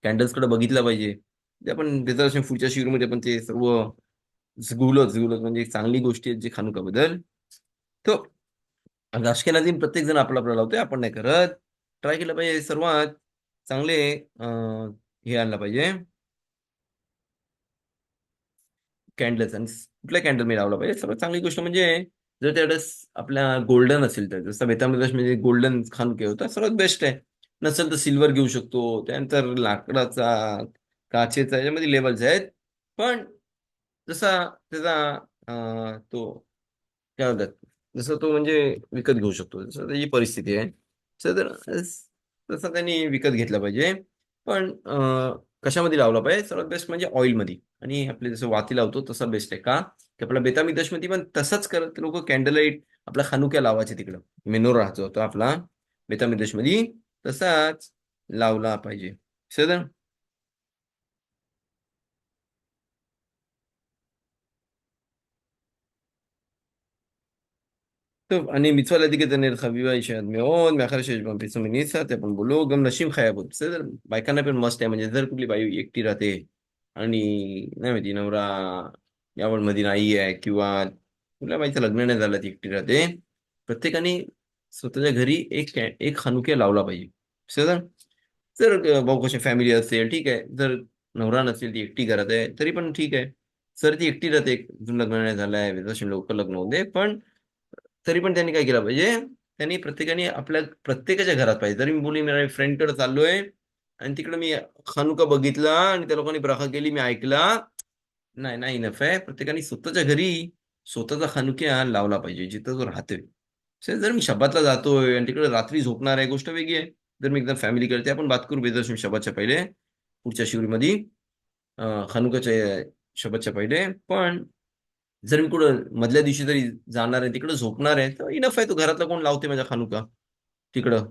कॅन्डल्स कडे बघितलं पाहिजे. ते आपण त्याच्या पुढच्या शिवमध्ये आपण ते सर्व झगुलत म्हणजे चांगली गोष्टी आहेत जे खानुकाबद्दल. तो अशकेनाझी प्रत्येक जण आपला आपला लावतोय, आपण नाही करत. ट्राय केलं पाहिजे सर्वात चांगले हे आणलं पाहिजे. कॅन्डल्स आणि कुठल्या कॅन्डल मी लावला पाहिजे. सर्वात चांगली गोष्ट म्हणजे जर त्यावेळेस आपल्या गोल्डन असेल तर, जसं बेतामिदेश म्हणजे गोल्डन खानुके होता सर्वात बेस्ट आहे. नसेल तर सिल्वर घेऊ शकतो. त्यानंतर लाकडाचा, काचेचा, याच्यामध्ये लेवल्स आहेत. पण जसा त्याचा तो काय म्हणतात, जसं तो म्हणजे विकत घेऊ शकतो, जसं त्याची परिस्थिती आहे तर तसं त्यांनी विकत घेतला पाहिजे. पण कशामध्ये लावला पाहिजे सर्वात बेस्ट म्हणजे ऑइलमध्ये. आणि आपले जसं वाती लावतो तसा बेस्ट आहे का, की आपला बेतामिदशमध्ये पण तसंच करत लोक कॅन्डल लाईट आपला खानुक्या लावायचे तिकडं. मेनोरा जो होता आपला बेतामिदशमध्ये तसाच लावला पाहिजे. सर טוב, אני מצווה להדליק את הנר חביבה היא שעד מאוד, מאחר שיש בה פרסום מניסה, ते आपण बोलू गम नशीब खयाबत. בסדר, बायकांना पण मस्त आहे. म्हणजे जर कुठली बाई एकटी राहते आणि नाही माहिती नवरा यावर मध्ये नाही आहे, किंवा कुठल्या बाईचं लग्न नाही झालं ती एकटी राहते, प्रत्येकाने स्वतःच्या घरी एक खानुके लावला पाहिजे. בסדר. जर भाऊ कशी फॅमिली असेल ठीक आहे, जर नवरा नसेल ती एकटी घरात आहे तरी पण ठीक आहे. सर ती एकटी राहते, अजून लग्न नाही झालंय, तशी लवकर लग्न होऊ दे, पण तरी पण त्यांनी काय केलं पाहिजे, त्यांनी प्रत्येकाने आपल्या प्रत्येकाच्या घरात पाहिजे. जरी मी बोली मी फ्रेंडकडे चाललोय आणि तिकडे मी खानुका बघितला आणि त्या लोकांनी ब्राखा केली, मी ऐकला, नाही नाही इनफ आहे. प्रत्येकाने स्वतःच्या घरी स्वतःचा खानुक्या लावला पाहिजे जिथं तो राहतोय. जर मी शब्बातला जातोय आणि तिकडे रात्री झोपणार आहे गोष्ट वेगळी आहे. जर मी एकदम फॅमिली करते, आपण बात करू बेदर्शन शब्बातच्या पहिले पुढच्या शिवरीमध्ये खानुकाच्या शब्बातच्या पहिले. पण जर मी कुठं मधल्या दिवशी जरी जाणार आहे तिकडं झोपणार आहे तर इनफ आहे. तो घरातला कोण लावते माझ्या खानुका तिकडं,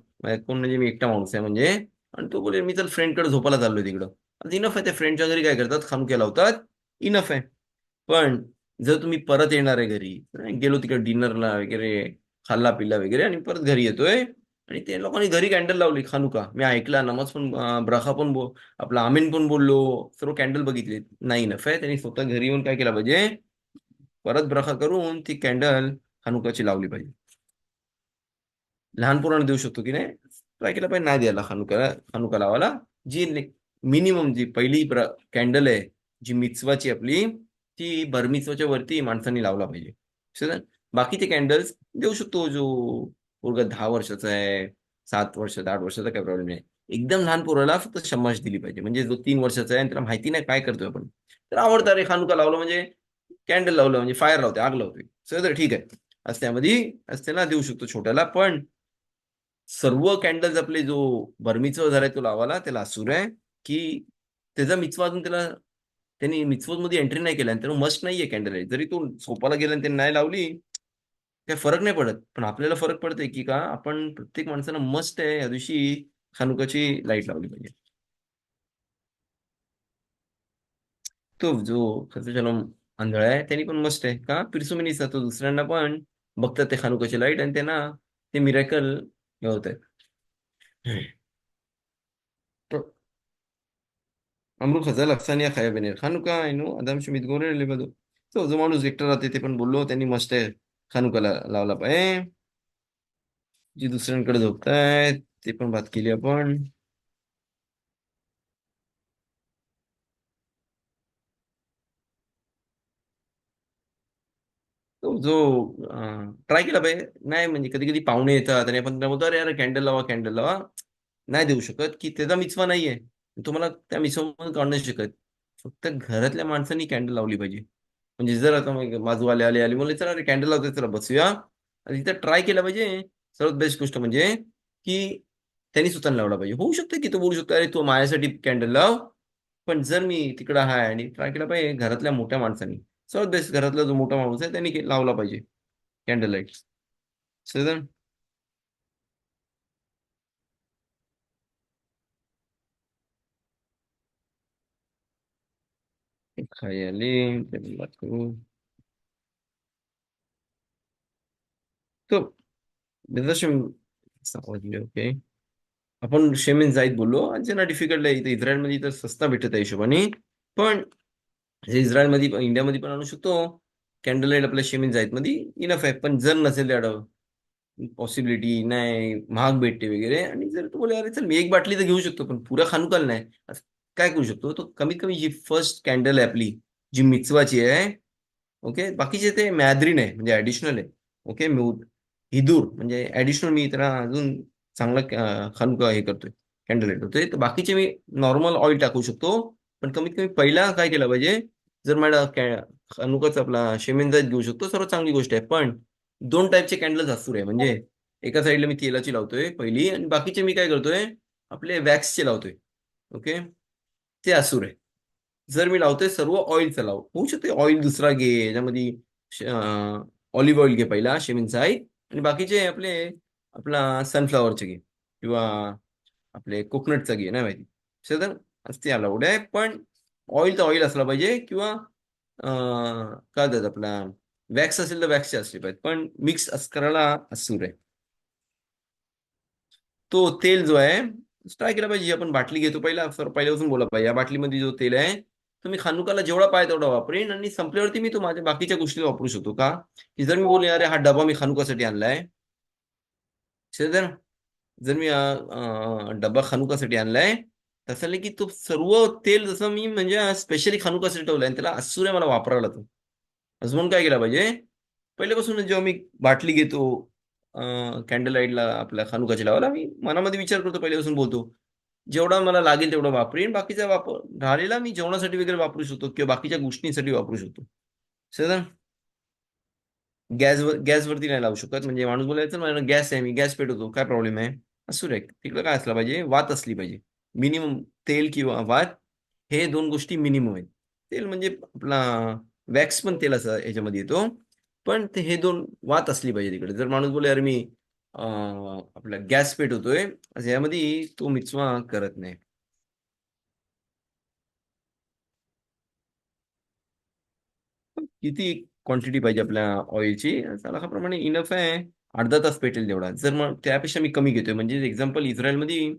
कोण म्हणजे मी एकटा माणूस आहे म्हणजे, आणि तो बोले मी तर फ्रेंडकडे झोपायला चाललोय तिकडं, इनफ आहे. त्या फ्रेंडच्या घरी काय करतात, खानुक्या लावतात, इनफ आहे. पण जर तुम्ही परत येणार आहे घरी, गेलो तिकडे डिनरला वगैरे, खाल्ला पिल्ला वगैरे आणि परत घरी येतोय आणि ते लोकांनी घरी कॅन्डल लावली खानुका, मी ऐकला, नमाज पण ब्राखा पण आपला आमीन पण बोललो, सर्व कॅन्डल बघितले, नाही इनफ आहे. त्यांनी स्वतः घरी येऊन काय केलं पाहिजे, परत ब्रखा करून ती कॅन्डल खानुकाची लावली पाहिजे. लहान पोरांना देऊ शकतो की नाही, ट्राय केला पाहिजे नाही द्यायला खानुका, खानुका लावायला. जी मिनिमम जी पहिली कॅन्डल आहे, जी मिtzवाची आपली, ती भरमिtzवाच्या वरती माणसांनी लावला पाहिजे. समजलं? बाकीचे कॅन्डल्स देऊ शकतो, जो पोरगा 10 वर्षाचा आहे, 7 वर्षाचा, 8 वर्षाचा, काही प्रॉब्लेम नाही. एकदम लहान पोराला फक्त शम्माश दिली पाहिजे. म्हणजे जो 3 वर्षाचा आहे आणि त्याला माहिती नाही काय करतोय आपण, तर आवडतं रे खानुका लावलं म्हणजे, कॅन्डल लावलं म्हणजे फायर लावते, आग लावते, सगळं तर ठीक आहे. आज त्यामध्ये आज त्याला देऊ शकतो छोट्याला. पण सर्व कॅन्डल्स आपले जो बरमिचवा झालाय तो लावाला त्याला असूर आहे, की त्याचा मिचवा अजून त्याला, त्यांनी मिtzvot मध्ये एंट्री नाही केला आणि त्याला मस्ट नाहीये कॅन्डल लाईट. जरी तो झोपाला गेला आणि त्यांनी नाही लावली, काही फरक नाही पडत. पण आपल्याला फरक पडतंय की का, आपण प्रत्येक माणसानं मस्ट आहे या दिवशी खानुकाची लाईट लावली पाहिजे. तो जो खर्च आंधळा आहे त्यांनी पण मस्त आहे का, पिरसुमिनीच तो दुसऱ्यांना पण बघतात ते खानुकाची लाईट आणि त्यांना ते मिरॅकल होत आहे. אמרו חז"ל אכסניה חיה ונר חנוכה, היינו אדם שמתגורר לבדו. טוב, जो माणूस एकटा राहते ते पण बोललो, त्यांनी मस्त आहे खानुका लावला पाहिजे. जी दुसऱ्यांकडे झोपतायत ते पण बात केली आपण. तो जो ट्राय केला पाहिजे. नाही म्हणजे कधी कधी पाहुणे येतात आणि आपण त्यांना बोलतो अरे अरे कॅन्डल लावा, कॅन्डल लावा, नाही देऊ शकत की त्याचा मिचवा नाहीये, तुम्हाला त्या मिचवामध्ये काढू नाही शकत. फक्त घरातल्या माणसांनी कॅन्डल लावली पाहिजे. म्हणजे जर आता मग बाजूवाले आले आले म्हणले चला अरे कॅन्डल लावते, चला बसूया, आणि तिथं ट्राय केला पाहिजे. सर्वात बेस्ट गोष्ट म्हणजे की त्यांनी स्वतःला लावला पाहिजे. होऊ शकतं की तो बोलू शकतो अरे तू माझ्यासाठी कॅन्डल लाव, पण जर मी तिकडं आहे आणि ट्राय केला पाहिजे घरातल्या मोठ्या माणसांनी, सर्वात बेस्ट घरातला जो मोठा माणूस आहे त्यांनी लावला पाहिजे कॅन्डल लाईट. सर खायले त्याची बात करू. तो निदर्शन समजले ओके. आपण शेमेन जाईत बोललो आणि ज्यांना डिफिकल्ट आहे इथं इस्रायलमध्ये तर सस्ता भेटत आहे हिशोबाने. पण हे इस्रायलमध्ये इंडियामध्ये पण आणू शकतो कॅन्डल लाईट आपल्या शेमेन जाईत मध्ये, इनफ आहे. पण जर नसेल त्याडं पॉसिबिलिटी नाही, महाग भेटते वगैरे, आणि जर तू बोले अरे चल मी एक बाटली तर घेऊ शकतो पण पुरा खानुकाल नाही, असं काय करू शकतो, तो कमीत कमी जी फर्स्ट कॅन्डल आहे आपली जी मिtzवाची आहे. ओके, बाकीचे ते मॅद्रीन आहे म्हणजे ऍडिशनल आहे. ओके, हिदूर म्हणजे ऍडिशनल मी त्याला अजून चांगला खानुका हे करतोय, कॅन्डल लाईट होतोय. तर बाकीचे मी नॉर्मल ऑइल टाकू शकतो. पण कमीत कमी पहिला काय केलं पाहिजे, जर मला खानुकाचा आपला शेमेनजाईत घेऊ शकतो, सर्वात चांगली गोष्ट आहे. पण दोन टाईपचे कॅन्डल्स असू आहे, म्हणजे एका साईडला मी तेलाची लावतोय पहिली, आणि बाकीचे मी काय करतोय, आपले वॅक्सचे लावतोय. ओके, ते असूर आहे. जर मी लावतोय सर्व ऑइलचं होऊ शकते, ऑइल दुसरा घे याच्यामध्ये, ऑलिव्ह ऑइल घे पहिला, शेमिनचा आहे, आणि बाकीचे आपला सनफ्लावरचे घे, किंवा आपले कोकोनटचा घे, नाही माहिती. तर ते अलाउड आहे. पण ऑइल तर ऑइल असला पाहिजे, किंवा काय म्हणतात आपला वॅक्स असेल तर वॅक्सचे असले पाहिजे, पण मिक्स करायला असूर आहे. तो तेल जो आहे ट्राय केला पाहिजे. आपण बाटली घेतो पहिला, सर पहिल्यापासून बोला पाहिजे, या बाटलीमध्ये जो तेल आहे तो मी खानुकाला जेवढा पाहिजे तेवढा वापरेन, आणि संपल्यावरती मी तो माझ्या बाकीच्या गोष्टी वापरू शकतो का, की जर मी बोलले अरे हा डबा मी खानुकासाठी आणलाय, तर जर मी डबा खानुकासाठी आणलाय, तसं नाही की तो सर्व तेल जसं मी म्हणजे स्पेशली खानुकासाठी ठेवलंय, आणि त्याला असुरे मला वापरायला लागतो. असं म्हणून काय केलं पाहिजे, पहिल्यापासून जेव्हा मी बाटली घेतो कॅन्डल लाईटला आपल्या खानुकाची लावायला, मी मनामध्ये विचार करतो, पहिल्यापासून बोलतो जेवढा मला लागेल तेवढं वापरेन, बाकीचा वापर राहिलेला मी जेवणासाठी वगैरे वापरू शकतो, किंवा बाकीच्या गोष्टींसाठी वापरू शकतो. सर, गॅसवरती नाही लावू शकत. म्हणजे माणूस बोलायचं मला गॅस आहे, मी गॅस पेटवतो, काय प्रॉब्लेम आहे, असू रे, तिकडे काय असलं पाहिजे, वात असली पाहिजे मिनिमम. तेल किंवा वात, हे दोन गोष्टी मिनिमम आहेत. तेल म्हणजे आपला वॅक्स पण तेल असं याच्यामध्ये येतो, पण ते हे दोन वात असली पाहिजे तिकडे. जर माणूस बोले अरे मी आपला गॅस पेटवतोय, असं यामध्ये तो मिचवा करत नाही. किती क्वांटिटी पाहिजे आपल्या ऑइलची, त्याप्रमाणे इनफ आहे. अर्धा तास पेटेल तेवढा. जर मग त्यापेक्षा मी कमी घेतोय, म्हणजे एक्झाम्पल इस्रायलमध्ये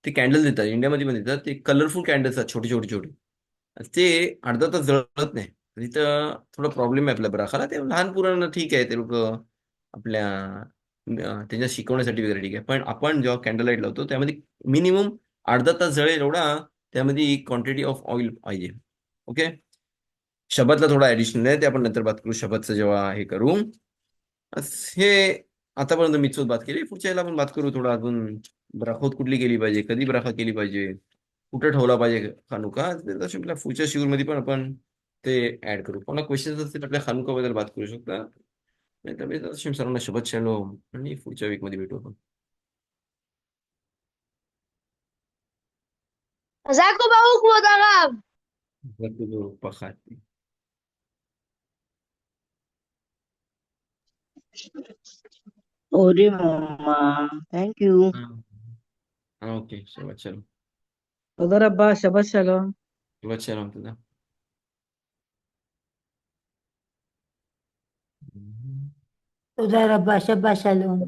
ते कॅन्डल देतात, इंडियामध्ये पण देतात, ते कलरफुल कॅन्डल्स आहेत, छोटे छोटे छोटे. ते अर्धा तास जळत नाही. तिथं थोडा प्रॉब्लेम आहे आपल्या ग्राहकाला. ते लहान पोरांना ठीक आहे, ते लोक आपल्या त्यांच्या शिकवण्यासाठी वगैरे ठीक आहे. पण आपण जेव्हा कॅन्डल लाईट लावतो, त्यामध्ये मिनिमम अर्धा तास जळेल एवढा त्यामध्ये क्वांटिटी ऑफ ऑइल पाहिजे. ओके, शबतला थोडा ऍडिशनल आहे, ते आपण नंतर बात करू, शबतचं जेव्हा हे करू. हे आतापर्यंत मिचूत बात केली, पुढच्या याला आपण बात करू थोडा अजून. ब्राखोत कुठली केली पाहिजे, कधी ब्राखा केली पाहिजे, कुठं ठेवला पाहिजे खानुका, तसे आपल्या पुढच्या शिवरमध्ये पण आपण ते ऍड करू. कोणा क्वेश्चन्स असतील आपल्या खानुकाबद्दल बात करू शकता. नाहीतर मी तसं सर्वांना शपथ शॅलोम, आणि पुढच्या वीकमध्ये भेटू आपण. ازيكم بقى كودا غاب. पखात. Ori mama, thank you. Okay, शपथ शॅलोम. Tadar Abba, Shabbat Shalom. शपथ शॅलोम तुझा. תודה רבה, שבת שלום.